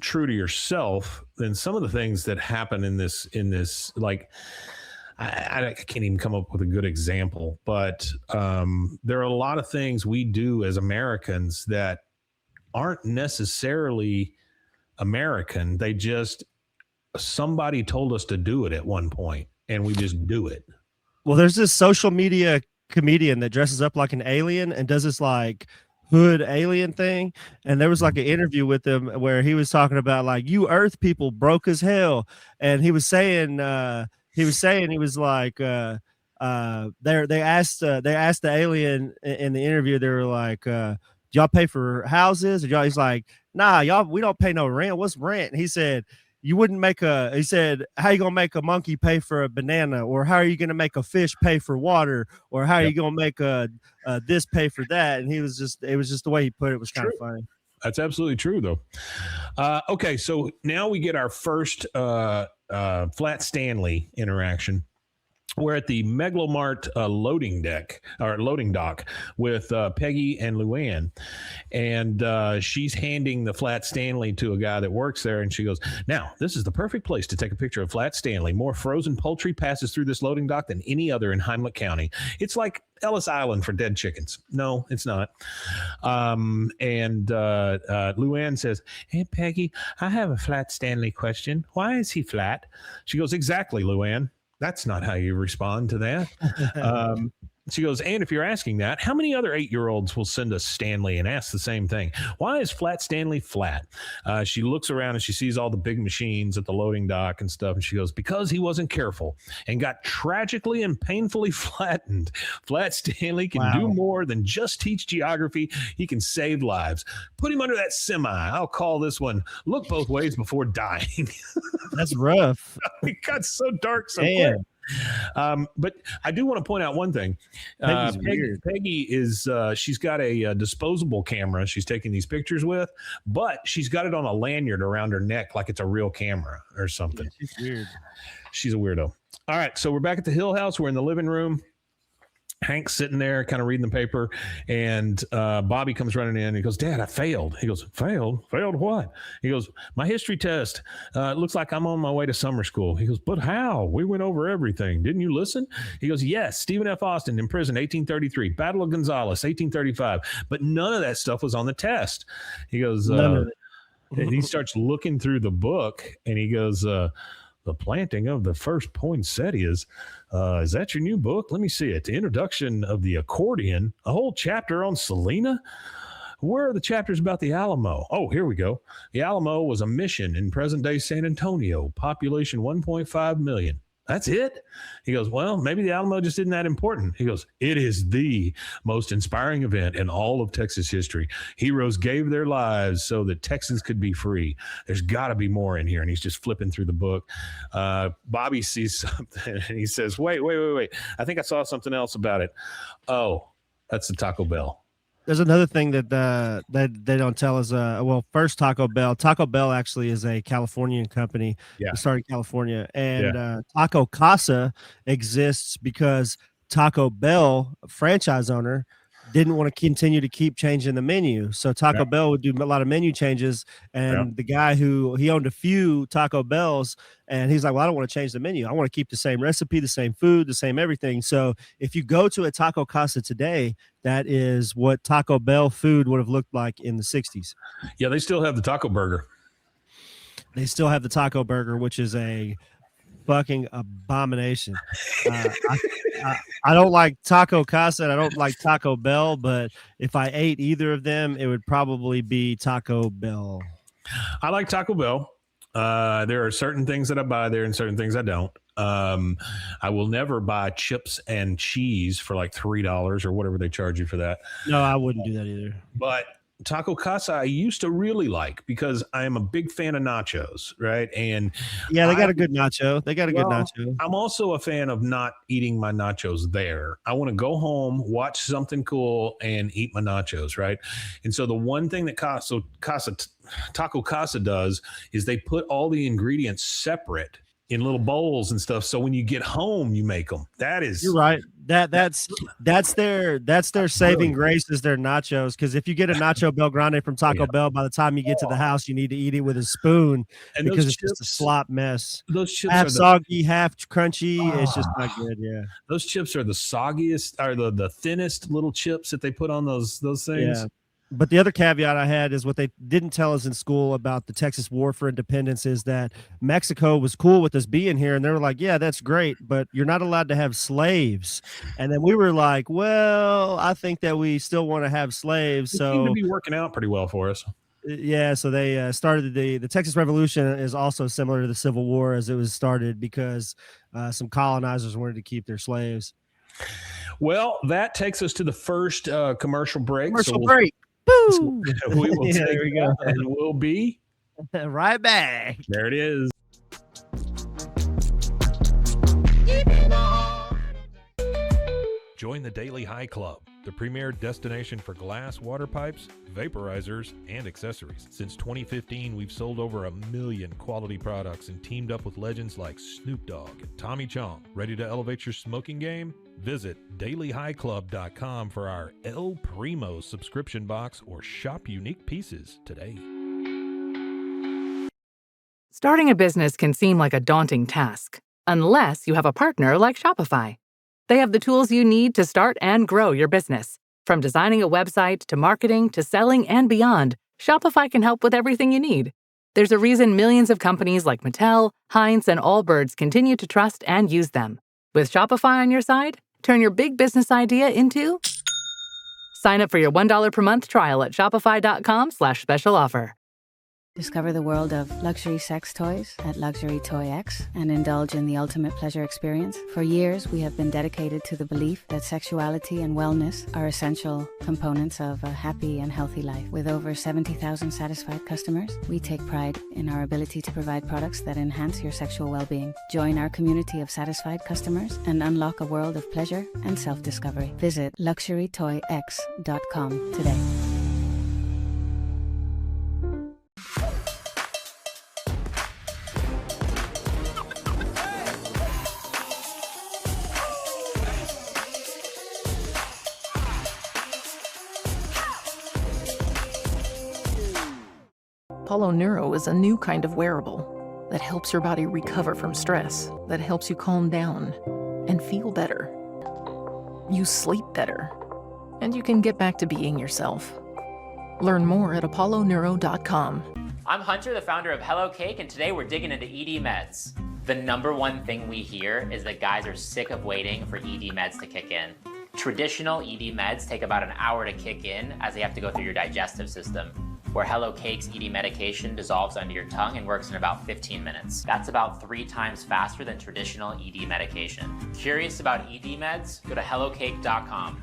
true to yourself, then some of the things that happen in this, like, I can't even come up with a good example, but there are a lot of things we do as Americans that aren't necessarily American. They just, somebody told us to do it at one point and we just do it. Well, there's this social media comedian that dresses up like an alien and does this like hood alien thing, and there was like an interview with him where he was talking about like, you Earth people broke as hell, and he was saying he was like they asked the alien in the interview, they were like, do y'all pay for houses? And he's like, nah, y'all, we don't pay no rent. What's rent? And he said, you wouldn't make he said, how you gonna make a monkey pay for a banana, or how are you gonna make a fish pay for water, or how are you gonna make this pay for that? And it was just the way he put it was kind of funny. That's absolutely true, though. Okay, so now we get our first Flat Stanley interaction. We're at the Megalomart loading dock with Peggy and Luann, and she's handing the Flat Stanley to a guy that works there, and she goes, now, this is the perfect place to take a picture of Flat Stanley. More frozen poultry passes through this loading dock than any other in Heimlich County. It's like Ellis Island for dead chickens. No, it's not. Luann says, hey, Peggy, I have a Flat Stanley question. Why is he flat? She goes, exactly, Luann. That's not how you respond to that. She goes, and if you're asking that, how many other 8-year-olds will send us Stanley and ask the same thing? Why is Flat Stanley flat? She looks around and she sees all the big machines at the loading dock and stuff. And she goes, because he wasn't careful and got tragically and painfully flattened. Flat Stanley can do more than just teach geography. He can save lives. Put him under that semi. I'll call this one Look Both Ways Before Dying. That's rough. It got so dark so quick. But I do want to point out one thing. Peggy is she's got a disposable camera she's taking these pictures with, but she's got it on a lanyard around her neck like it's a real camera or something. Yeah, she's weird. She's a weirdo. All right, so we're back at the Hill House. We're in the living room. Hank's sitting there kind of reading the paper, and Bobby comes running in. He goes, Dad, I failed. He goes, failed what? He goes, my history test. It looks like I'm on my way to summer school. He goes, but how? We went over everything. Didn't you listen? He goes, yes, Stephen F. Austin in prison, 1833, Battle of Gonzales, 1835. But none of that stuff was on the test. He goes, and he starts looking through the book, and he goes, the planting of the first poinsettias. Is that your new book? Let me see it. The introduction of the accordion, a whole chapter on Selena. Where are the chapters about the Alamo? Oh, here we go. The Alamo was a mission in present-day San Antonio, population 1.5 million. That's it? He goes, well, maybe the Alamo just isn't that important. He goes, it is the most inspiring event in all of Texas history. Heroes gave their lives so that Texans could be free. There's got to be more in here. And he's just flipping through the book. Bobby sees something and he says, wait. I think I saw something else about it. Oh, that's the Taco Bell. There's another thing that they don't tell us. First, Taco Bell. Taco Bell actually is a Californian company. Yeah. It started in California. And Taco Casa exists because Taco Bell, franchise owner, didn't want to continue to keep changing the menu. So Taco Bell would do a lot of menu changes. And the guy he owned a few Taco Bells, and he's like, well, I don't want to change the menu. I want to keep the same recipe, the same food, the same everything. So if you go to a Taco Casa today, that is what Taco Bell food would have looked like in the 60s. Yeah, they still have the taco burger. They still have the taco burger, which is a fucking abomination. I don't like Taco Casa and I don't like Taco Bell, but if I ate either of them, it would probably be Taco Bell. I like Taco Bell. There are certain things that I buy there and certain things I don't. I will never buy chips and cheese for like $3 or whatever they charge you for that. No, I wouldn't do that either. But Taco Casa I used to really like because I am a big fan of nachos, right? And yeah, they got a good nacho. Good nacho. I'm also a fan of not eating my nachos there. I want to go home, watch something cool, and eat my nachos, right? And so the one thing that Taco Casa does is they put all the ingredients separate in little bowls and stuff. So when you get home, you make them. That is, you're right. That's their saving grace is their nachos. Because if you get a nacho Bel Grande from Taco Bell, by the time you get to the house, you need to eat it with a spoon because it's just a slop mess. Those chips half are soggy, half crunchy. It's just not good. Yeah, those chips are the soggiest, or the thinnest little chips that they put on those things. Yeah. But the other caveat I had is what they didn't tell us in school about the Texas War for Independence is that Mexico was cool with us being here. And they were like, yeah, that's great, but you're not allowed to have slaves. And then we were like, well, I think that we still want to have slaves. It so seemed to be working out pretty well for us. Yeah. So they started the Texas Revolution is also similar to the Civil War, as it was started because some colonizers wanted to keep their slaves. Well, that takes us to the first commercial break. Break. Boo! We will Yeah, take there we go. and we'll be right back. There it is. Join the Daily High Club, the premier destination for glass water pipes, vaporizers, and accessories. Since 2015, we've sold over 1 million quality products and teamed up with legends like Snoop Dogg and Tommy Chong. Ready to elevate your smoking game? Visit dailyhighclub.com for our El Primo subscription box or shop unique pieces today. Starting a business can seem like a daunting task, unless you have a partner like Shopify. They have the tools you need to start and grow your business. From designing a website to marketing to selling and beyond, Shopify can help with everything you need. There's a reason millions of companies like Mattel, Heinz, and Allbirds continue to trust and use them. With Shopify on your side, turn your big business idea into... Sign up for your $1 per month trial at shopify.com/special offer. Discover the world of luxury sex toys at Luxury Toy X and indulge in the ultimate pleasure experience. For years, we have been dedicated to the belief that sexuality and wellness are essential components of a happy and healthy life. With over 70,000 satisfied customers, we take pride in our ability to provide products that enhance your sexual well-being. Join our community of satisfied customers and unlock a world of pleasure and self-discovery. Visit luxurytoyx.com today. Apollo Neuro is a new kind of wearable that helps your body recover from stress, that helps you calm down and feel better. You sleep better, and you can get back to being yourself. Learn more at apolloneuro.com. I'm Hunter, the founder of Hello Cake, and today we're digging into ED meds. The number one thing we hear is that guys are sick of waiting for ED meds to kick in. Traditional ED meds take about an hour to kick in as they have to go through your digestive system, where Hello Cake's ED medication dissolves under your tongue and works in about 15 minutes. That's about 3 times faster than traditional ED medication. Curious about ED meds? Go to hellocake.com.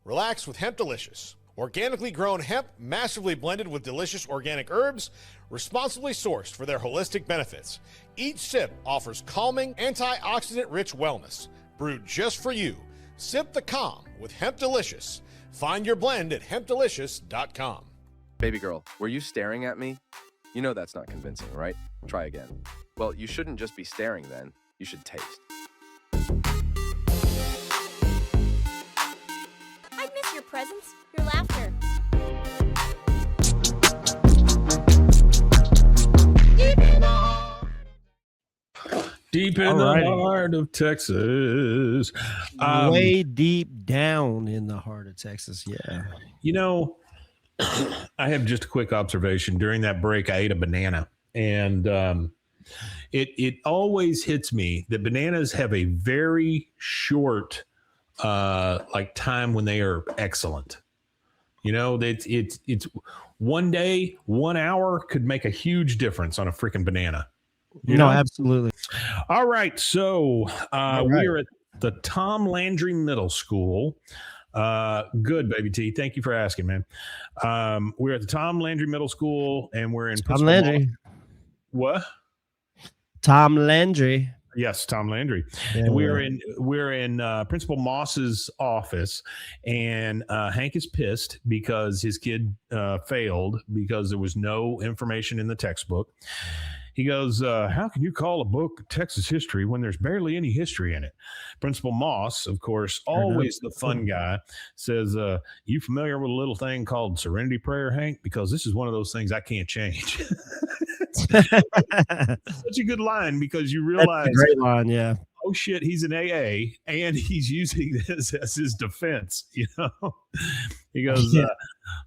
Relax with Hemp Delicious. Organically grown hemp, massively blended with delicious organic herbs, responsibly sourced for their holistic benefits. Each sip offers calming, antioxidant-rich wellness. Brewed just for you. Sip the calm with Hemp Delicious. Find your blend at hempdelicious.com. Baby girl, were you staring at me? You know that's not convincing, right? Try again. Well, you shouldn't just be staring then. You should taste. I'd miss your presence, your laughter. Deep in the heart of Texas. Way deep down in the heart of Texas, yeah. You know, I have just a quick observation. During that break, I ate a banana, and it always hits me that bananas have a very short time when they are excellent. You know, it's 1 day, 1 hour could make a huge difference on a freaking banana. You know? Absolutely. All right. So we're at the Tom Landry Middle School. Good, Baby T. Thank you for asking, man. We're at the Tom Landry Middle School, and we're in Tom Landry. What? Tom Landry. Yes, Tom Landry. And we're in Principal Moss's office, and Hank is pissed because his kid failed because there was no information in the textbook. He goes, how can you call a book Texas history when there's barely any history in it? Principal Moss, of course, always the fun guy, says, you familiar with a little thing called Serenity Prayer, Hank? Because this is one of those things I can't change. Such a good line, because you realize, that's a great line, yeah. Oh shit, he's an AA and he's using this as his defense. You know, he goes,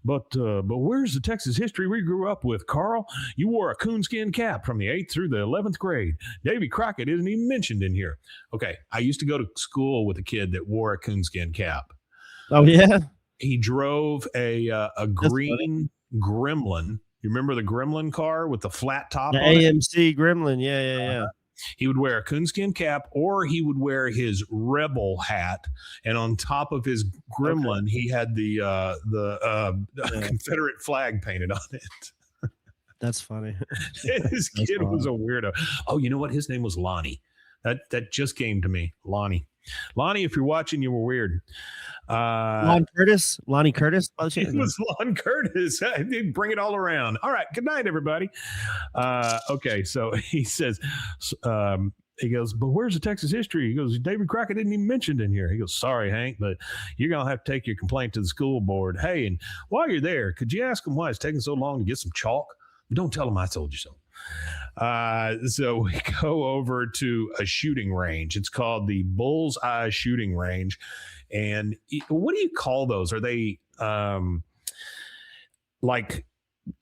but where's the Texas history we grew up with, Carl? You wore a coonskin cap from the 8th through the 11th grade. Davy Crockett isn't even mentioned in here. Okay, I used to go to school with a kid that wore a coonskin cap. Oh yeah, he drove a green Gremlin. You remember the Gremlin car with the flat top? The on AMC Gremlin, yeah. He would wear a coonskin cap, or he would wear his rebel hat, and on top of his Gremlin, he had the Confederate flag painted on it. That's funny. This kid was a weirdo. Oh, you know what? His name was Lonnie. That just came to me. Lonnie, if you're watching, you were weird. Lonnie Curtis. It was Lon Curtis. He'd bring it all around. All right. Good night, everybody. Okay. So he says, he goes, but where's the Texas history? He goes, David Crockett didn't even mention it in here. He goes, sorry, Hank, but you're going to have to take your complaint to the school board. Hey, and while you're there, could you ask them why it's taking so long to get some chalk? But don't tell them I told you so. So we go over to a shooting range. It's called the Bullseye Shooting Range. And what do you call those? Are they like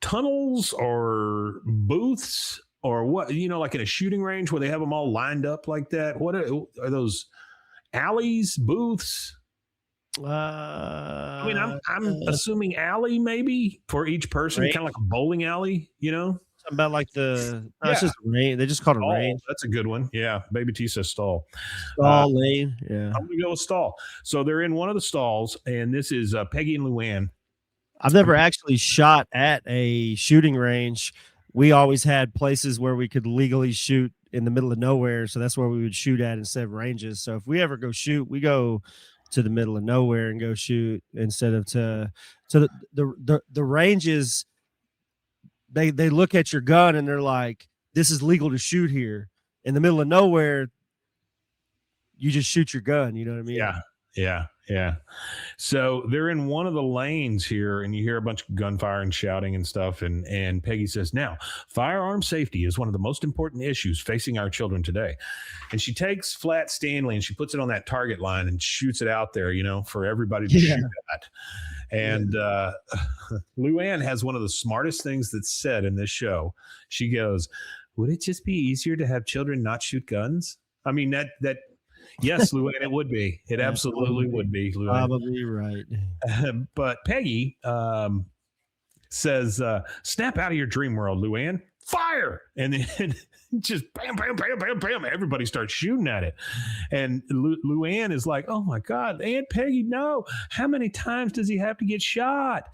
tunnels or booths or what? You know, like in a shooting range where they have them all lined up like that? What are those? Alleys, booths? I mean, I'm assuming alley maybe for each person, kind of like a bowling alley, you know? About like it's just range. They just call it a range. That's a good one. Yeah. Baby T says stall. Stall lane. Yeah. I'm going to go with stall. So they're in one of the stalls, and this is Peggy and Luann. I've never actually shot at a shooting range. We always had places where we could legally shoot in the middle of nowhere. So that's where we would shoot at instead of ranges. So if we ever go shoot, we go to the middle of nowhere and go shoot instead of the ranges. They look at your gun and they're like, this is legal to shoot here. In the middle of nowhere, you just shoot your gun. You know what I mean? Yeah. So they're in one of the lanes here, and you hear a bunch of gunfire and shouting and stuff. And Peggy says, now, firearm safety is one of the most important issues facing our children today. And she takes Flat Stanley and she puts it on that target line and shoots it out there, you know, for everybody to shoot at. And Luann has one of the smartest things that's said in this show. She goes, would it just be easier to have children not shoot guns? I mean, that yes, Luann, it would be. It absolutely would be, Luann. Probably right. But Peggy says, snap out of your dream world, Luann. Fire! And then just bam, bam, bam, bam, bam. Everybody starts shooting at it. And Luann is like, oh, my God, Aunt Peggy, no. How many times does he have to get shot?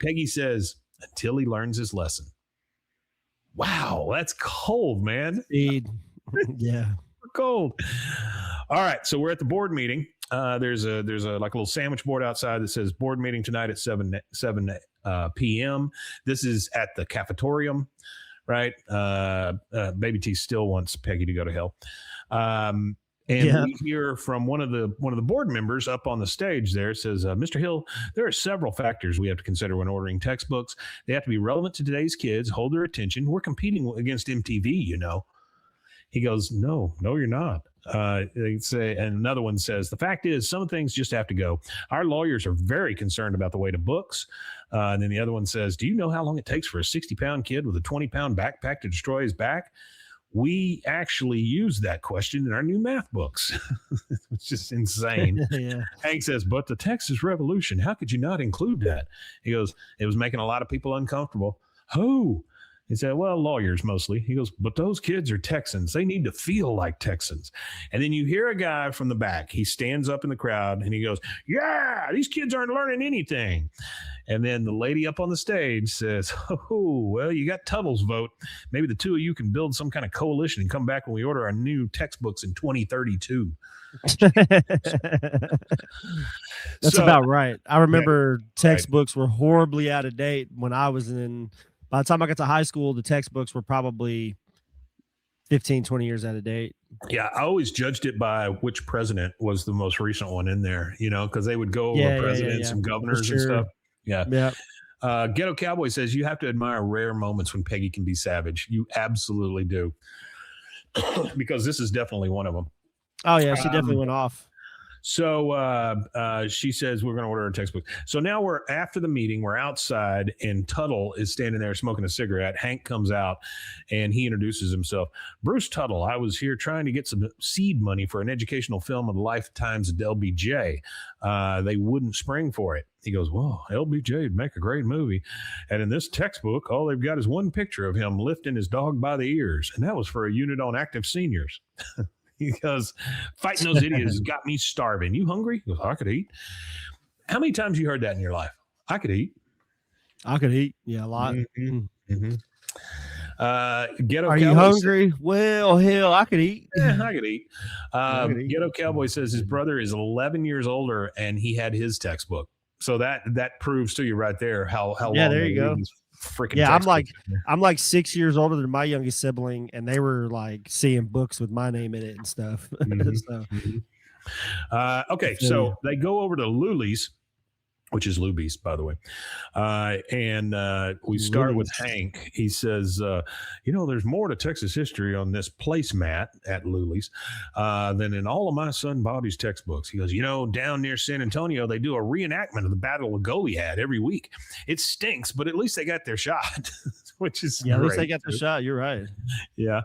Peggy says, until he learns his lesson. Wow, that's cold, man. Yeah. Cold. All right, so we're at the board meeting. There's a like a little sandwich board outside that says board meeting tonight at 7 p.m. This is at the cafetorium, right? Baby T still wants Peggy to go to hell. And we hear from one of the board members up on the stage there. It says, Mr. Hill, there are several factors we have to consider when ordering textbooks. They have to be relevant to today's kids, hold their attention. We're competing against MTV, you know. He goes, no, you're not. They say, and another one says, the fact is, some things just have to go. Our lawyers are very concerned about the weight of books. And then the other one says, do you know how long it takes for a 60-pound kid with a 20-pound backpack to destroy his back? We actually use that question in our new math books. It's just insane. Yeah. Hank says, but the Texas Revolution, how could you not include that? He goes, it was making a lot of people uncomfortable. Who? He said, well, lawyers mostly. He goes, but those kids are Texans. They need to feel like Texans. And then you hear a guy from the back. He stands up in the crowd and he goes, yeah, these kids aren't learning anything. And then the lady up on the stage says, "Oh, well, you got Tuttle's vote. Maybe the two of you can build some kind of coalition and come back when we order our new textbooks in 2032." That's about right. I remember textbooks were horribly out of date when I was by the time I got to high school, the textbooks were probably 15, 20 years out of date. Yeah, I always judged it by which president was the most recent one in there, because they would go over presidents and governors and stuff. Yeah. Ghetto Cowboy says, you have to admire rare moments when Peggy can be savage. You absolutely do. Because this is definitely one of them. Oh, yeah, she definitely went off. So she says, we're going to order a textbook. So now we're after the meeting. We're outside, and Tuttle is standing there smoking a cigarette. Hank comes out, and he introduces himself. Bruce Tuttle, I was here trying to get some seed money for an educational film of the lifetimes of LBJ. They wouldn't spring for it. He goes, well, LBJ would make a great movie. And in this textbook, all they've got is one picture of him lifting his dog by the ears. And that was for a unit on active seniors. Because fighting those idiots got me starving. You hungry? He goes, I could eat. How many times you heard that in your life? I could eat. I could eat. Yeah, a lot. Ghetto Are Cowboy you hungry? Well, hell, I could eat. Yeah, I could eat. Ghetto Cowboy says his brother is 11 years older, and he had his textbook. So that proves to you right there how long. Yeah, there you go. Freaking yeah, I'm like 6 years older than my youngest sibling, and they were like seeing books with my name in it and stuff. Okay, so they go over to Luli's, which is Luby's, by the way. And we start with Hank. He says, there's more to Texas history on this placemat at Luli's than in all of my son Bobby's textbooks. He goes, down near San Antonio, they do a reenactment of the Battle of Goliad every week. It stinks, but at least they got their shot, which is at least they got their shot. You're right. Yeah.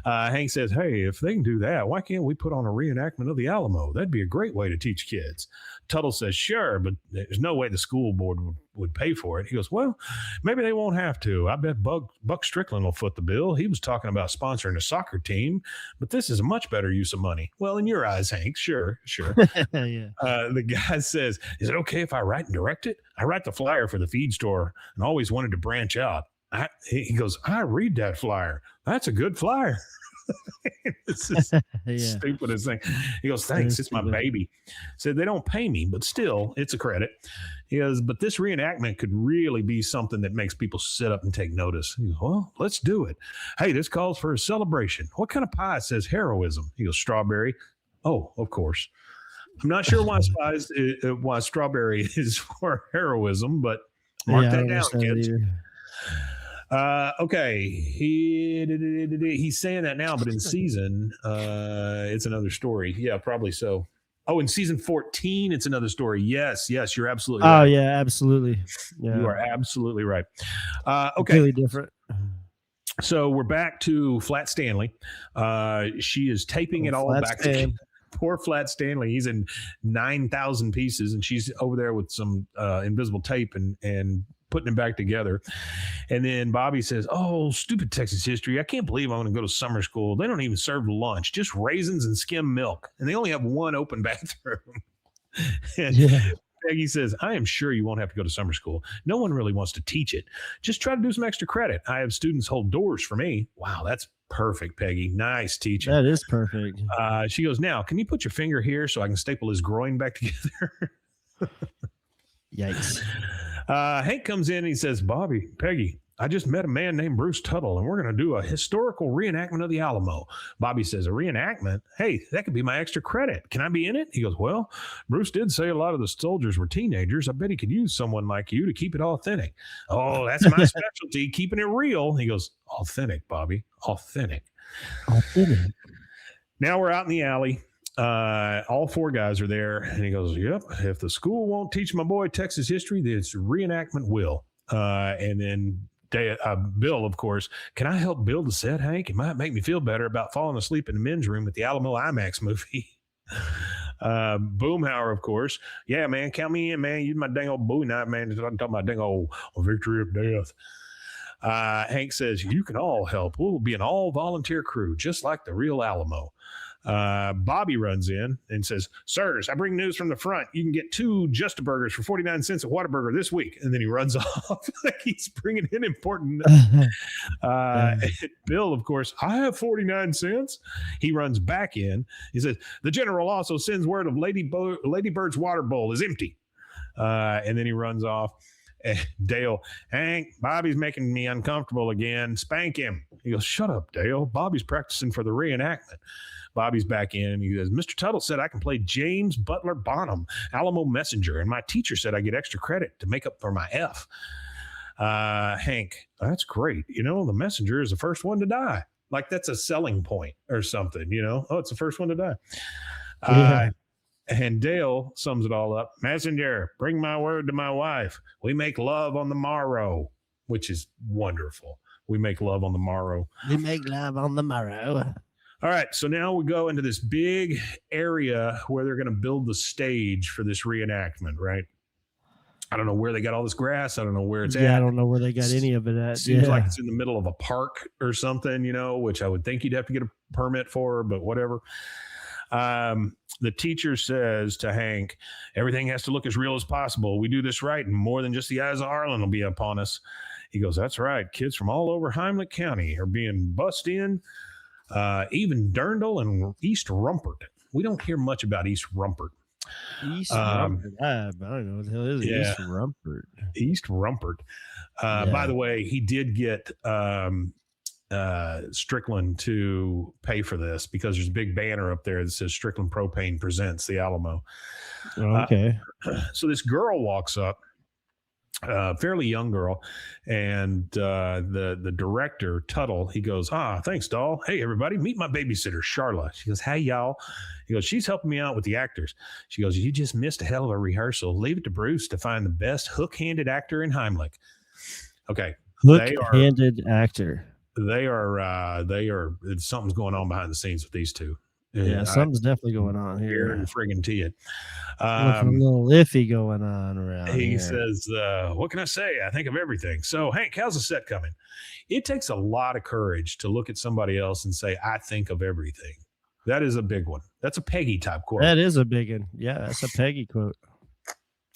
Hank says, hey, if they can do that, why can't we put on a reenactment of the Alamo? That'd be a great way to teach kids. Tuttle says, sure, but there's no way the school board would pay for it. He goes, well, maybe they won't have to. I bet Buck Strickland will foot the bill. He was talking about sponsoring a soccer team, but this is a much better use of money. Well, in your eyes, Hank, sure. Yeah. The guy says, is it okay if I write and direct it? I write the flyer for the feed store and always wanted to branch out. He goes, I read that flyer. That's a good flyer. It's the stupidest thing. He goes, thanks, it's my baby. Said they don't pay me, but still, it's a credit. He goes, but this reenactment could really be something that makes people sit up and take notice. He goes, well, let's do it. Hey, this calls for a celebration. What kind of pie says heroism? He goes, strawberry. Oh, of course. I'm not sure why strawberry is for heroism, but mark that down, kids. Okay, he's saying that now, but in season, it's another story. Yeah, probably so. Oh, in season 14, it's another story. Yes, you're absolutely right. Oh, yeah, absolutely. Yeah. You are absolutely right. Okay. Completely different. So we're back to Flat Stanley. She is taping it all back together. Poor Flat Stanley. He's in 9,000 pieces, and she's over there with some invisible tape and putting it back together. And then Bobby says, oh, stupid Texas history. I can't believe I'm going to go to summer school. They don't even serve lunch, just raisins and skim milk. And they only have one open bathroom. Peggy says, I am sure you won't have to go to summer school. No one really wants to teach it. Just try to do some extra credit. I have students hold doors for me. Wow, that's perfect, Peggy. Nice teaching. That is perfect. She goes, now, can you put your finger here so I can staple his groin back together? Yikes. Hank comes in and he says, Bobby, Peggy, I just met a man named Bruce Tuttle, and we're going to do a historical reenactment of the Alamo. Bobby says, a reenactment? Hey, that could be my extra credit. Can I be in it? He goes, well, Bruce did say a lot of the soldiers were teenagers. I bet he could use someone like you to keep it authentic. Oh, that's my specialty, keeping it real. He goes, authentic, Bobby, authentic. Now we're out in the alley. All four guys are there, and he goes, yep, if the school won't teach my boy Texas history, this reenactment will. And then Bill, of course, can I help build the set, Hank? It might make me feel better about falling asleep in the men's room at the Alamo IMAX movie. Boomhauer, of course. Yeah, man, count me in, man. Use my dang old Bowie knife, man. I'm talking about dang old victory of death. Hank says, you can all help. We'll be an all-volunteer crew, just like the real Alamo. Bobby runs in and says, "Sirs, I bring news from the front. You can get 2 Just-A-Burgers for 49 cents at Whataburger this week." And then he runs off like he's bringing in important. Bill, of course, "I have 49 cents. He runs back in. He says, "The general also sends word of Lady Bird's water bowl is empty." And then he runs off. Dale, "Hank, Bobby's making me uncomfortable again. Spank him." He goes, "Shut up, Dale. Bobby's practicing for the reenactment." Bobby's back in. He goes, "Mr. Tuttle said I can play James Butler Bonham, Alamo Messenger, and my teacher said I get extra credit to make up for my F." Hank, "That's great. You know, the messenger is the first one to die." Like that's a selling point or something, you know? Oh, it's the first one to die. Yeah. And Dale sums it all up. "Messenger, bring my word to my wife. We make love on the morrow," which is wonderful. We make love on the morrow. We make love on the morrow. All right. So now we go into this big area where they're going to build the stage for this reenactment, right? I don't know where they got all this grass. I don't know where it's at. Yeah, I don't know where they got any of it at. Seems like it's in the middle of a park or something, you know, which I would think you'd have to get a permit for, but whatever. The teacher says to Hank, "Everything has to look as real as possible. We do this right, and more than just the eyes of Harlan will be upon us." He goes, "That's right. Kids from all over Heimlich County are being bussed in, even Durndal and East Rumpert." We don't hear much about East Rumpert. East Rumpert. I don't know what the hell is East Rumpert. East Rumpert. By the way, he did get Strickland to pay for this because there's a big banner up there that says Strickland Propane presents the Alamo. Okay. So this girl walks up, fairly young girl, and the director, Tuttle, he goes, "Thanks, doll. Hey, everybody, meet my babysitter, Charla." She goes, "Hey, y'all." He goes, "She's helping me out with the actors." She goes, "You just missed a hell of a rehearsal. Leave it to Bruce to find the best hook-handed actor in Heimlich." Okay. Hook-handed actor. They are, something's going on behind the scenes with these two. Yeah, something's definitely going on here. And friggin' to it. A little iffy going on around He here. says, "What can I say? I think of everything." So, Hank, how's the set coming? It takes a lot of courage to look at somebody else and say, "I think of everything." That is a big one. That's a Peggy type quote. That is a big one. Yeah, that's a Peggy quote.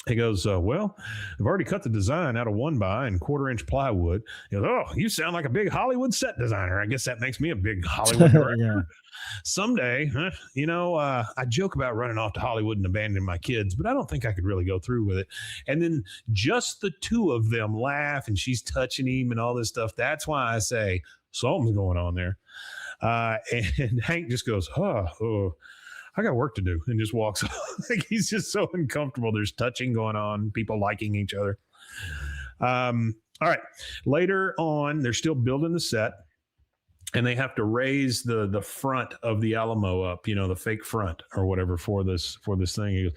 He goes, "Well, I've already cut the design out of 1x and 1/4-inch plywood." He goes, "Oh, you sound like a big Hollywood set designer. I guess that makes me a big Hollywood director." Yeah. Someday, I joke about running off to Hollywood and abandoning my kids, but I don't think I could really go through with it. And then just the two of them laugh and she's touching him and all this stuff. That's why I say something's going on there. And Hank just goes, I got work to do, and just walks off. Like he's just so uncomfortable. There's touching going on, people liking each other. All right. Later on, they're still building the set, and they have to raise the front of the Alamo up, the fake front or whatever for this thing. He goes,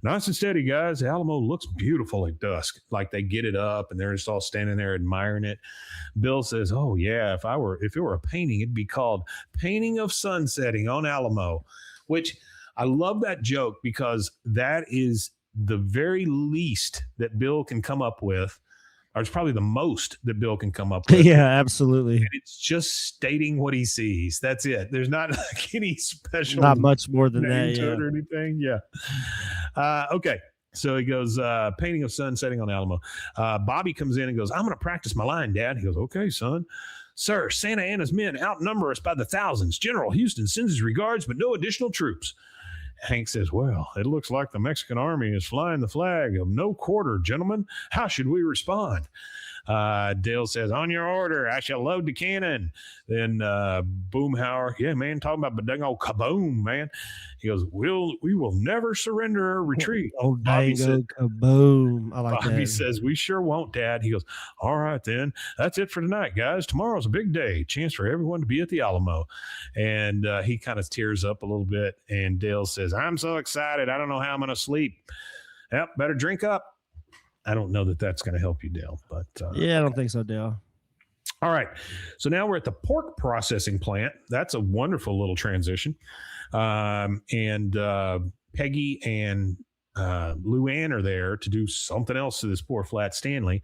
"Nice and steady, guys. The Alamo looks beautiful at dusk." Like they get it up, and they're just all standing there admiring it. Bill says, "Oh yeah, if it were a painting, it'd be called Painting of Sunsetting on Alamo," which I love that joke because that is the very least that Bill can come up with, or it's probably the most that Bill can come up with. Yeah, absolutely. And it's just stating what he sees. That's it. There's not like any special, not much more than name that, to it or anything. Yeah. Okay. So he goes, Painting of Sun Setting on Alamo. Bobby comes in and goes, "I'm going to practice my line, Dad." He goes, "Okay, son." "Sir, Santa Anna's men outnumber us by the thousands. General Houston sends his regards, but no additional troops." Hank says, "Well, it looks like the Mexican army is flying the flag of no quarter, gentlemen. How should we respond?" Dale says, "On your order, I shall load the cannon." Then Boomhauer, "Yeah, man, talking about Badango kaboom, man." He goes, we will never surrender or retreat." Oh, dango kaboom. I like that. Bobby says, "We sure won't, Dad." He goes, "All right, then. That's it for tonight, guys. Tomorrow's a big day. Chance for everyone to be at the Alamo." And he kind of tears up a little bit. And Dale says, "I'm so excited. I don't know how I'm going to sleep." "Yep, better drink up." I don't know that that's going to help you, Dale. But yeah, I don't think so, Dale. All right. So now we're at the pork processing plant. That's a wonderful little transition. And Peggy and Luann are there to do something else to this poor Flat Stanley.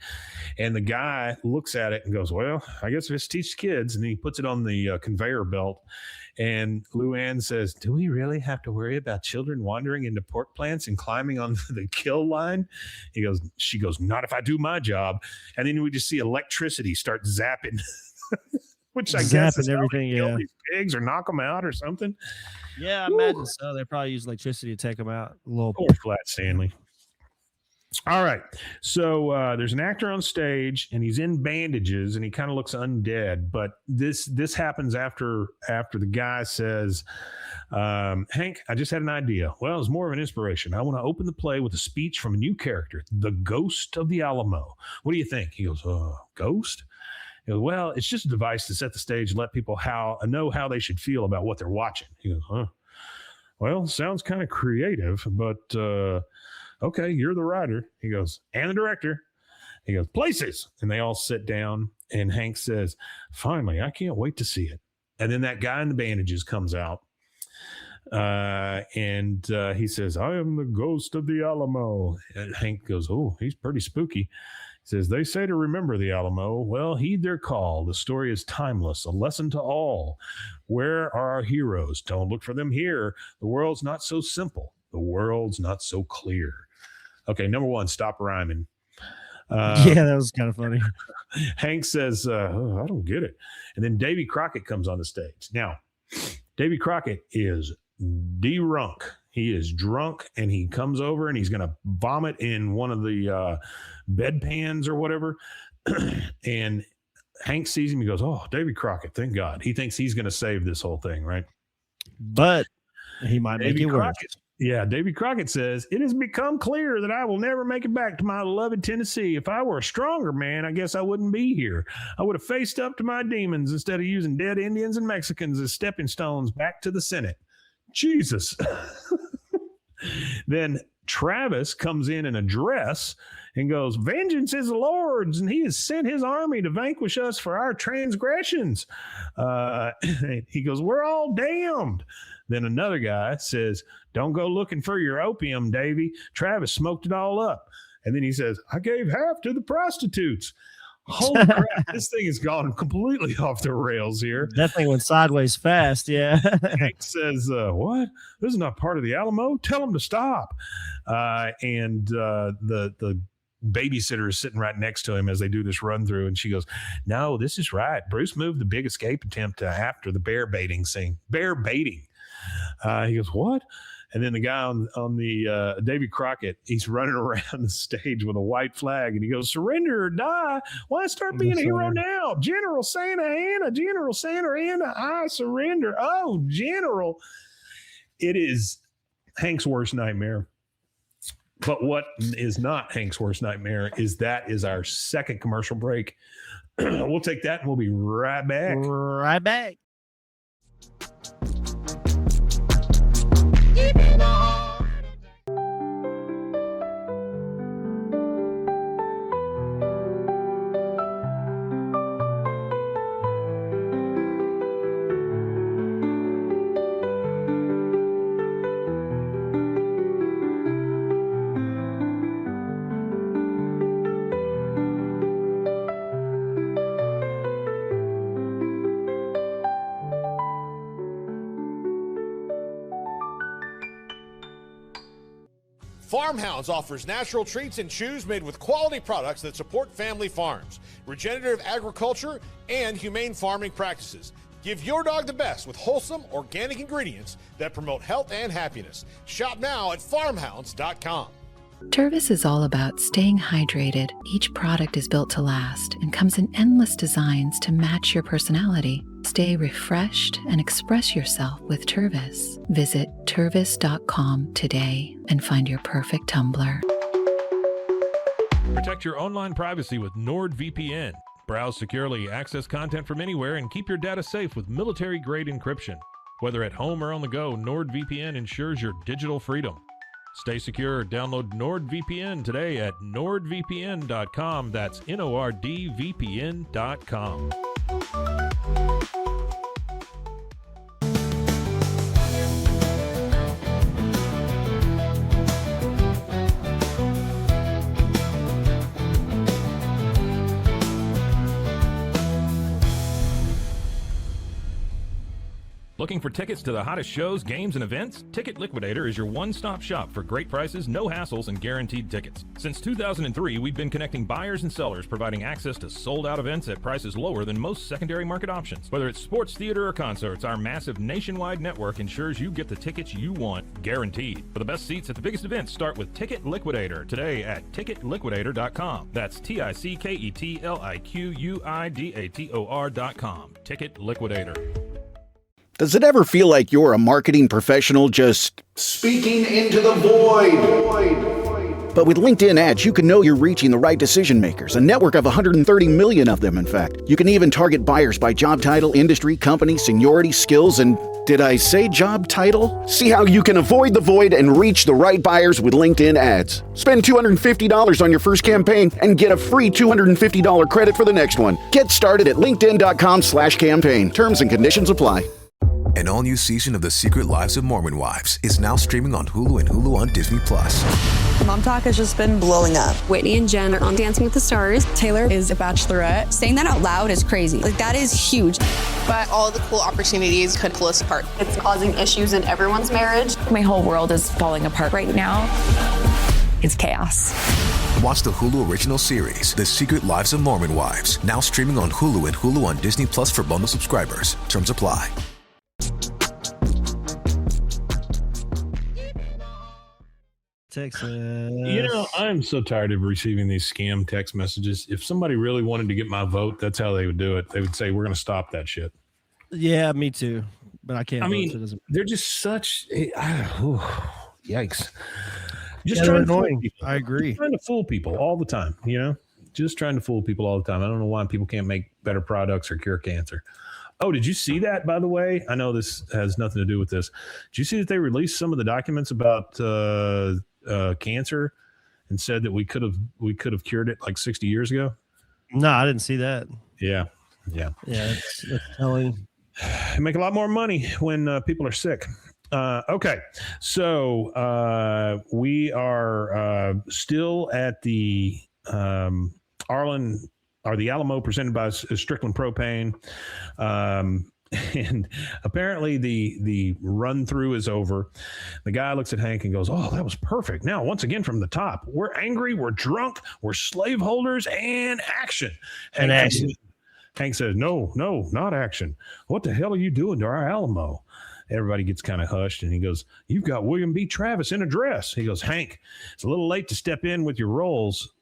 And the guy looks at it and goes, well, I guess let's teach kids. And he puts it on the conveyor belt. And Luann says, do we really have to worry about children wandering into pork plants and climbing on the kill line? She goes, not if I do my job. And then we just see electricity start zapping, which I guess is everything. Kill these pigs or knock them out or something. Yeah, I imagine so. They probably use electricity to take them out. A little poor Flat Stanley. All right. So there's an actor on stage and he's in bandages and he kind of looks undead. But this happens after the guy says, Hank, I just had an idea. Well, it's more of an inspiration. I want to open the play with a speech from a new character, the Ghost of the Alamo. What do you think? He goes, Ghost? He goes, well, it's just a device to set the stage and let people know how they should feel about what they're watching. He goes, huh? Well, sounds kind of creative, but okay, you're the writer. He goes, and the director. He goes, places. And they all sit down. And Hank says, finally, I can't wait to see it. And then that guy in the bandages comes out. And he says, I am the Ghost of the Alamo. And Hank goes, oh, he's pretty spooky. He says, they say to remember the Alamo. Well, heed their call. The story is timeless, a lesson to all. Where are our heroes? Don't look for them here. The world's not so simple. The world's not so clear. Okay, number one, stop rhyming. Yeah, that was kind of funny. Hank says, I don't get it. And then Davy Crockett comes on the stage. Now, Davy Crockett is drunk. He is drunk, and he comes over, and he's going to vomit in one of the bedpans or whatever. And Hank sees him. He goes, oh, Davy Crockett, thank God. He thinks he's going to save this whole thing, right? But he might make it worse. Yeah, Davy Crockett says, it has become clear that I will never make it back to my beloved Tennessee. If I were a stronger man, I guess I wouldn't be here. I would have faced up to my demons instead of using dead Indians and Mexicans as stepping stones back to the Senate. Jesus. Then Travis comes in a dress and goes, vengeance is the Lord's, and he has sent his army to vanquish us for our transgressions. He goes, we're all damned. Then another guy says, don't go looking for your opium, Davy. Travis smoked it all up. And then he says, I gave half to the prostitutes. Holy crap, this thing has gone completely off the rails here. That thing went sideways fast, yeah. Hank says, what? This is not part of the Alamo? Tell them to stop. And the babysitter is sitting right next to him as they do this run through, and she goes, no, this is right. Bruce moved the big escape attempt after the bear baiting scene. Bear baiting. He goes, what? And then the guy on the Davy Crockett, he's running around the stage with a white flag, and he goes, surrender or die. Why start being a hero now? General Santa Anna, I surrender. Oh, General. It is Hank's worst nightmare. But what is not Hank's worst nightmare is our second commercial break. We'll take that, and we'll be right back. Right back. Farmhounds offers natural treats and chews made with quality products that support family farms, regenerative agriculture, and humane farming practices. Give your dog the best with wholesome, organic ingredients that promote health and happiness. Shop now at farmhounds.com. Tervis is all about staying hydrated. Each product is built to last and comes in endless designs to match your personality. Stay refreshed and express yourself with Tervis. Visit tervis.com today and find your perfect tumbler. Protect your online privacy with NordVPN. Browse securely, access content from anywhere, and keep your data safe with military-grade encryption. Whether at home or on the go, NordVPN ensures your digital freedom. Stay secure. Download NordVPN today at nordvpn.com. That's NORDVPN.com. Looking for tickets to the hottest shows, games, and events? Ticket Liquidator is your one-stop shop for great prices, no hassles, and guaranteed tickets. Since 2003, we've been connecting buyers and sellers, providing access to sold-out events at prices lower than most secondary market options. Whether it's sports, theater, or concerts, our massive nationwide network ensures you get the tickets you want, guaranteed. For the best seats at the biggest events, start with Ticket Liquidator today at ticketliquidator.com. That's TICKETLIQUIDATOR.com. Ticket Liquidator. Does it ever feel like you're a marketing professional just speaking into the void? But with LinkedIn ads, you can know you're reaching the right decision makers, a network of 130 million of them, in fact. You can even target buyers by job title, industry, company, seniority, skills, and did I say job title? See how you can avoid the void and reach the right buyers with LinkedIn ads. Spend $250 on your first campaign and get a free $250 credit for the next one. Get started at linkedin.com/campaign. Terms and conditions apply. An all-new season of The Secret Lives of Mormon Wives is now streaming on Hulu and Hulu on Disney+. Mom Talk has just been blowing up. Whitney and Jen are on Dancing with the Stars. Taylor is a bachelorette. Saying that out loud is crazy. Like, that is huge. But all the cool opportunities could pull us apart. It's causing issues in everyone's marriage. My whole world is falling apart right now. It's chaos. Watch the Hulu original series, The Secret Lives of Mormon Wives, now streaming on Hulu and Hulu on Disney+ for bundle subscribers. Terms apply. Texas. You know, I'm so tired of receiving these scam text messages. If somebody really wanted to get my vote, that's how they would do it. They would say, we're going to stop that shit. Yeah, me too. But I can't. I mean, so they're just such. Yikes. Just yeah, trying annoying. To fool people. I agree. Just trying to fool people all the time, you know? Just trying to fool people all the time. I don't know why people can't make better products or cure cancer. Oh, did you see that, by the way? I know this has nothing to do with this. Did you see that they released some of the documents about cancer and said that we could have cured it like 60 years ago? No, I didn't see that. Yeah. It's telling. You make a lot more money when people are sick. Okay, so we are still at the the Alamo presented by Strickland Propane. And apparently the run through is over. The guy looks at Hank and goes, "Oh, that was perfect. Now, once again from the top, we're angry, we're drunk, we're slaveholders, and action." And action. Hank says, No, not action. What the hell are you doing to our Alamo? Everybody gets kind of hushed, and he goes, "You've got William B. Travis in a dress." He goes, "Hank, it's a little late to step in with your roles.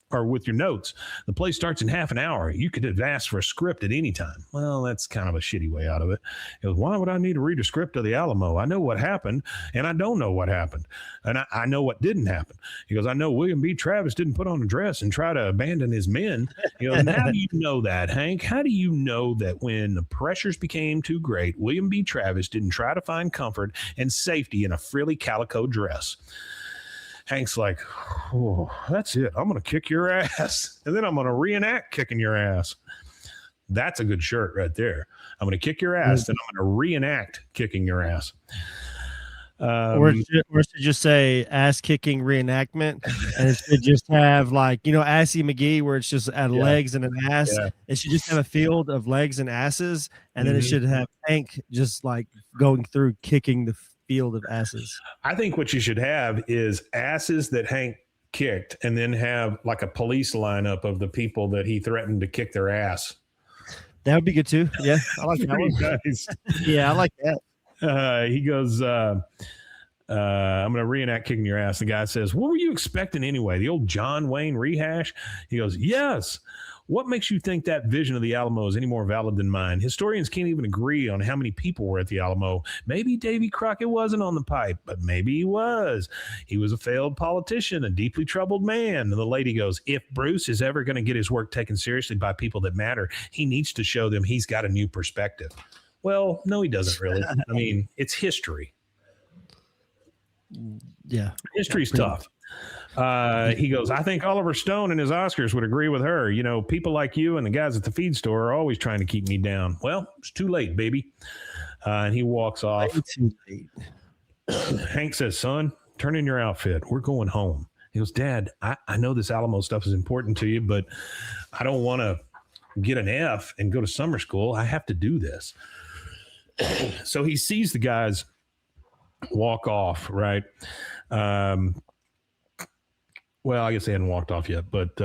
Or with your notes. The play starts in half an hour. You could have asked for a script at any time." Well, that's kind of a shitty way out of it. He goes, "Why would I need to read a script of the Alamo? I know what happened, and I don't know what happened. And I know what didn't happen." He goes, "I know William B. Travis didn't put on a dress and try to abandon his men." He goes, "And how do you know that, Hank? How do you know that when the pressures became too great, William B. Travis didn't try to find comfort and safety in a frilly calico dress?" Hank's like, "Oh, that's it. I'm going to kick your ass. And then I'm going to reenact kicking your ass." That's a good shirt right there. I'm going to kick your ass, then I'm going to reenact kicking your ass. Or it should just say ass kicking reenactment, and it should just have, like, you know, Assy McGee, where it's just at legs and an ass. Yeah. It should just have a field of legs and asses, and then it should have Hank just like going through kicking the field of asses. I think what you should have is asses that Hank kicked, and then have like a police lineup of the people that he threatened to kick their ass. That would be good too. Yeah, I like that one. Nice. Yeah, I like that. He goes, "I'm going to reenact kicking your ass." The guy says, "What were you expecting anyway? The old John Wayne rehash?" He goes, "Yes. What makes you think that vision of the Alamo is any more valid than mine? Historians can't even agree on how many people were at the Alamo. Maybe Davy Crockett wasn't on the pipe, but maybe he was. He was a failed politician, a deeply troubled man." And the lady goes, "If Bruce is ever going to get his work taken seriously by people that matter, he needs to show them he's got a new perspective." Well, no, he doesn't really. I mean, it's history. Yeah. History's tough. He goes, "I think Oliver Stone and his Oscars would agree with her. You know, people like you and the guys at the feed store are always trying to keep me down." Well, it's too late, baby. And he walks off. Too late. Hank says, "Son, turn in your outfit. We're going home." He goes, "Dad, I know this Alamo stuff is important to you, but I don't want to get an F and go to summer school. I have to do this." So he sees the guys walk off, right? Well, I guess they hadn't walked off yet, but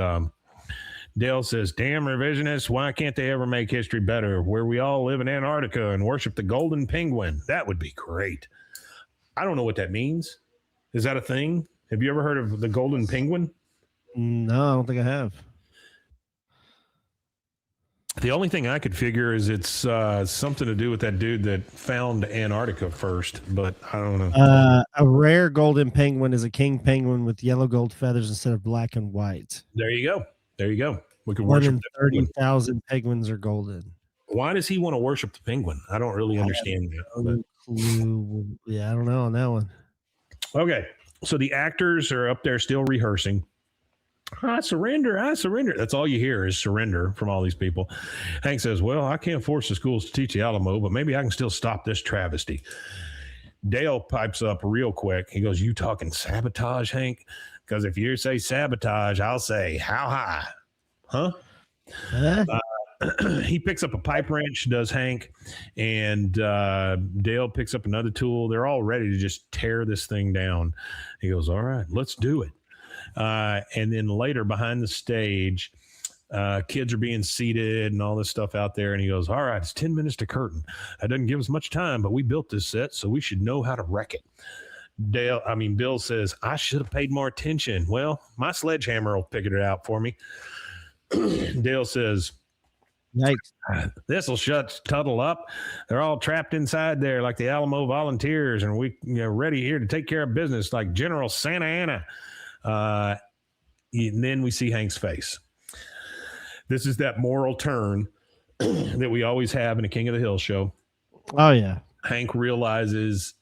Dale says, damn revisionists, why can't they ever make history better where we all live in Antarctica and worship the golden penguin? That would be great. I don't know what that means. Is that a thing? Have you ever heard of the golden penguin? No, I don't think I have. The only thing I could figure is it's something to do with that dude that found Antarctica first, but I don't know. A rare golden penguin is a king penguin with yellow gold feathers instead of black and white. There you go. There you go. We could More worship than 30,000 penguins are golden. Why does he want to worship the penguin? I don't really understand that. Yeah, I don't know on that one. Okay, so the actors are up there still rehearsing. I surrender. That's all you hear is surrender from all these people. Hank says, well, I can't force the schools to teach the Alamo, but maybe I can still stop this travesty. Dale pipes up real quick. He goes, you talking sabotage, Hank? Because if you say sabotage, I'll say, how high? Huh? He picks up a pipe wrench, does Hank, and Dale picks up another tool. They're all ready to just tear this thing down. He goes, all right, let's do it. And then later behind the stage, kids are being seated and all this stuff out there. And he goes, all right, it's 10 minutes to curtain. That doesn't give us much time, but we built this set, so we should know how to wreck it. Bill says, I should have paid more attention. Well, my sledgehammer will figure it out for me. Dale says, yikes. This will shut Tuttle up. They're all trapped inside there like the Alamo volunteers, and we ready here to take care of business like General Santa Anna. And then we see Hank's face. This is that moral turn that we always have in a King of the Hill show. Oh, yeah. Hank realizes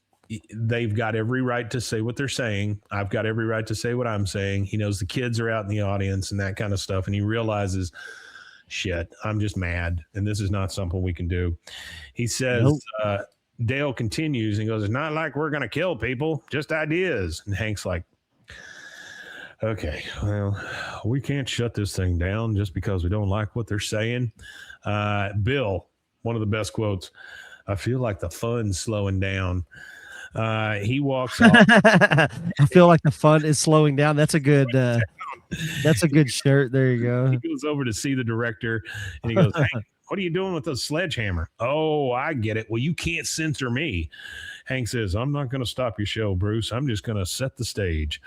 they've got every right to say what they're saying. I've got every right to say what I'm saying. He knows the kids are out in the audience and that kind of stuff. And he realizes, shit, I'm just mad. And this is not something we can do. He says, nope. Dale continues and goes, it's not like we're going to kill people, just ideas. And Hank's like, okay, well, we can't shut this thing down just because we don't like what they're saying. Bill, one of the best quotes, I feel like the fun's slowing down. He walks off. I feel like the fun is slowing down. That's a good shirt. There you go. He goes over to see the director and he goes, hey, what are you doing with the sledgehammer? Oh, I get it. Well, you can't censor me. Hank says, I'm not going to stop your show, Bruce. I'm just going to set the stage.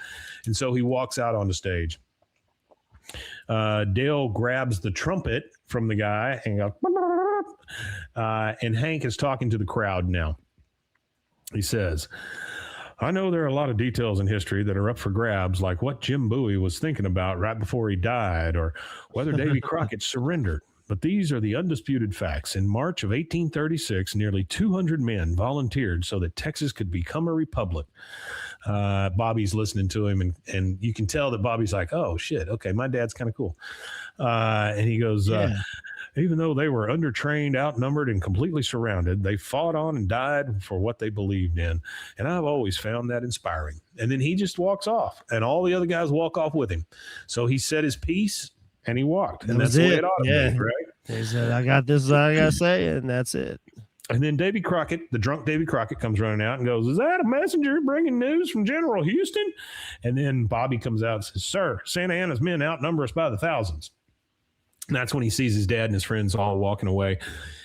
And so he walks out on the stage. Dale grabs the trumpet from the guy and goes, and Hank is talking to the crowd now. He says, I know there are a lot of details in history that are up for grabs, like what Jim Bowie was thinking about right before he died, or whether Davy Crockett surrendered. But these are the undisputed facts. In March of 1836, nearly 200 men volunteered so that Texas could become a republic. Bobby's listening to him, and you can tell that Bobby's like, oh, shit, okay, my dad's kind of cool. And he goes, even though they were undertrained, outnumbered, and completely surrounded, they fought on and died for what they believed in. And I've always found that inspiring. And then he just walks off, and all the other guys walk off with him. So he said his piece, and he walked. And that's the way it ought to be, right? He said, I got this, I got to say, and that's it. And then Davy Crockett, the drunk Davy Crockett, comes running out and goes, is that a messenger bringing news from General Houston? And then Bobby comes out and says, sir, Santa Anna's men outnumber us by the thousands. And that's when he sees his dad and his friends all walking away.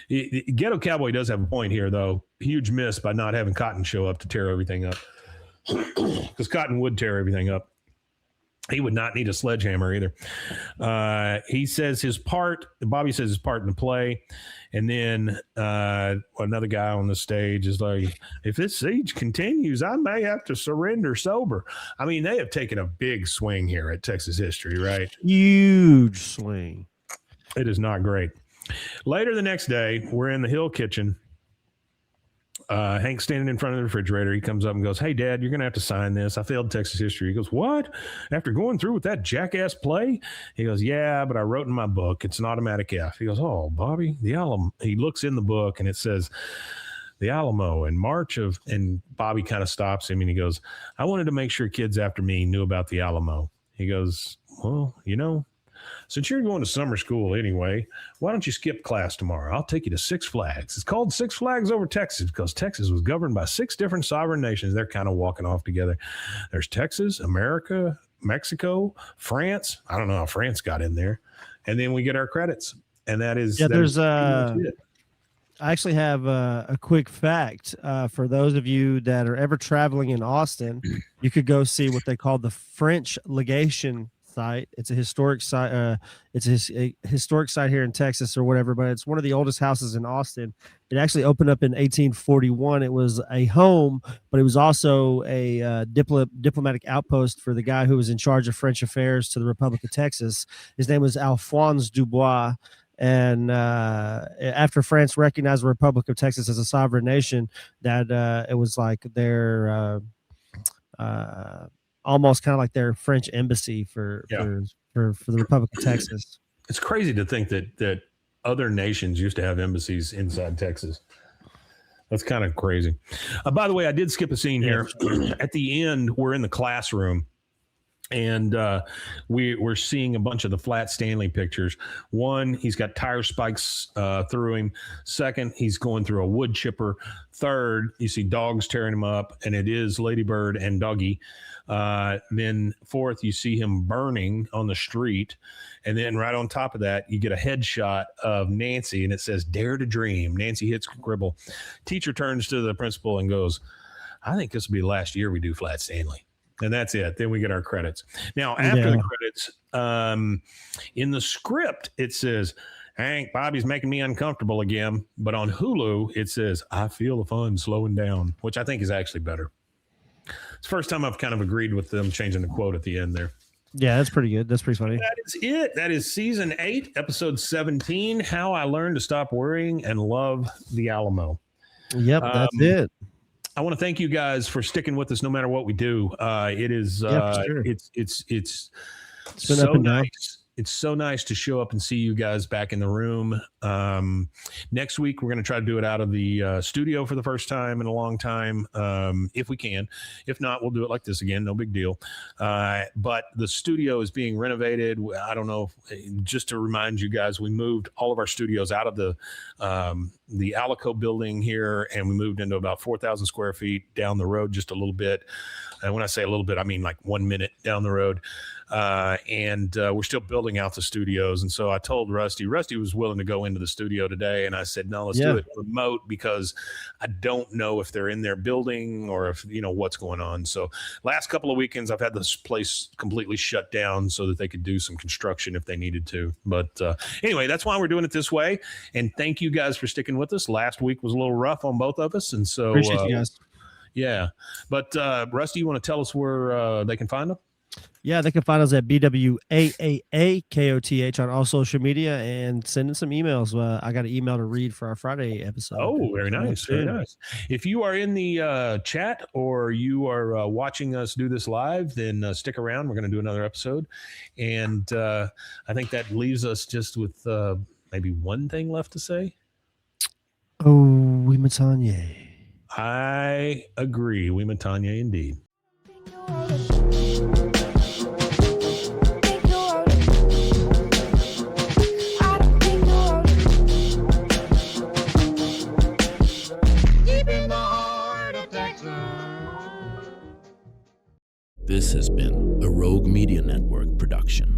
Ghetto Cowboy does have a point here, though. Huge miss by not having Cotton show up to tear everything up. Because Cotton would tear everything up. He would not need a sledgehammer either. He says his part, Bobby says his part in the play. And then another guy on the stage is like, if this siege continues, I may have to surrender sober. I mean, they have taken a big swing here at Texas history, right? Huge swing. It is not great. Later the next day, we're in the Hill kitchen. Hank's standing in front of the refrigerator. He comes up and goes, hey, Dad, you're going to have to sign this. I failed Texas history. He goes, what? After going through with that jackass play? He goes, yeah, but I wrote in my book. It's an automatic F. He goes, oh, Bobby, the Alamo. He looks in the book and it says, the Alamo in March of, and Bobby kind of stops him and he goes, I wanted to make sure kids after me knew about the Alamo. He goes, well, since you're going to summer school anyway, why don't you skip class tomorrow? I'll take you to Six Flags. It's called Six Flags Over Texas because Texas was governed by 6 different sovereign nations. They're kind of walking off together. There's Texas, America, Mexico, France. I don't know how France got in there. And then we get our credits. And that is, I actually have a quick fact for those of you that are ever traveling in Austin. You could go see what they call the French Legation site. It's a historic site. It's a historic site here in Texas or whatever, but it's one of the oldest houses in Austin. It actually opened up in 1841. It was a home, but it was also a diplomatic outpost for the guy who was in charge of French affairs to the Republic of Texas. His name was Alphonse Dubois. And after France recognized the Republic of Texas as a sovereign nation, that it was like their almost kind of like their French embassy for the Republic of Texas. It's crazy to think that other nations used to have embassies inside Texas. That's kind of crazy. By the way, I did skip a scene here. At the end, we're in the classroom. And we're seeing a bunch of the Flat Stanley pictures. One, he's got tire spikes through him. Second, he's going through a wood chipper. Third, you see dogs tearing him up, and it is Ladybird and Doggy. Then fourth, you see him burning on the street. And then right on top of that, you get a headshot of Nancy, and it says, "Dare to Dream." Nancy hits Gribble. Teacher turns to the principal and goes, "I think this will be the last year we do Flat Stanley." And that's it. Then we get our credits. Now, after the credits, in the script, it says, "Hank, Bobby's making me uncomfortable again." But on Hulu, it says, "I feel the fun slowing down," which I think is actually better. It's the first time I've kind of agreed with them changing the quote at the end there. Yeah, that's pretty good. That's pretty funny. That is it. That is season 8, episode 17, How I Learned to Stop Worrying and Love the Alamo. Yep, that's it. I want to thank you guys for sticking with us no matter what we do. It is it's so nice. It's so nice to show up and see you guys back in the room. Next week, we're going to try to do it out of the studio for the first time in a long time, if we can. If not, we'll do it like this again. No big deal. But the studio is being renovated. I don't know. Just to remind you guys, we moved all of our studios out of the Alamo building here, and we moved into about 4,000 square feet down the road just a little bit. And when I say a little bit, I mean like 1 minute down the road. And we're still building out the studios. And so I told Rusty was willing to go into the studio today. And I said, no, let's do it remote because I don't know if they're in their building or if, what's going on. So last couple of weekends, I've had this place completely shut down so that they could do some construction if they needed to. But anyway, that's why we're doing it this way. And thank you guys for sticking with us. Last week was a little rough on both of us. And so appreciate you guys. Yeah. But Rusty, you want to tell us where they can find them? Yeah, they can find us at BWAAAKOTH on all social media and send in some emails. I got an email to read for our Friday episode. Oh, very nice. Very nice. If you are in the chat or you are watching us do this live, then stick around. We're going to do another episode. And I think that leaves us just with maybe one thing left to say. Oh, we Matanye. I agree. We Matanye indeed. This has been a Rogue Media Network production.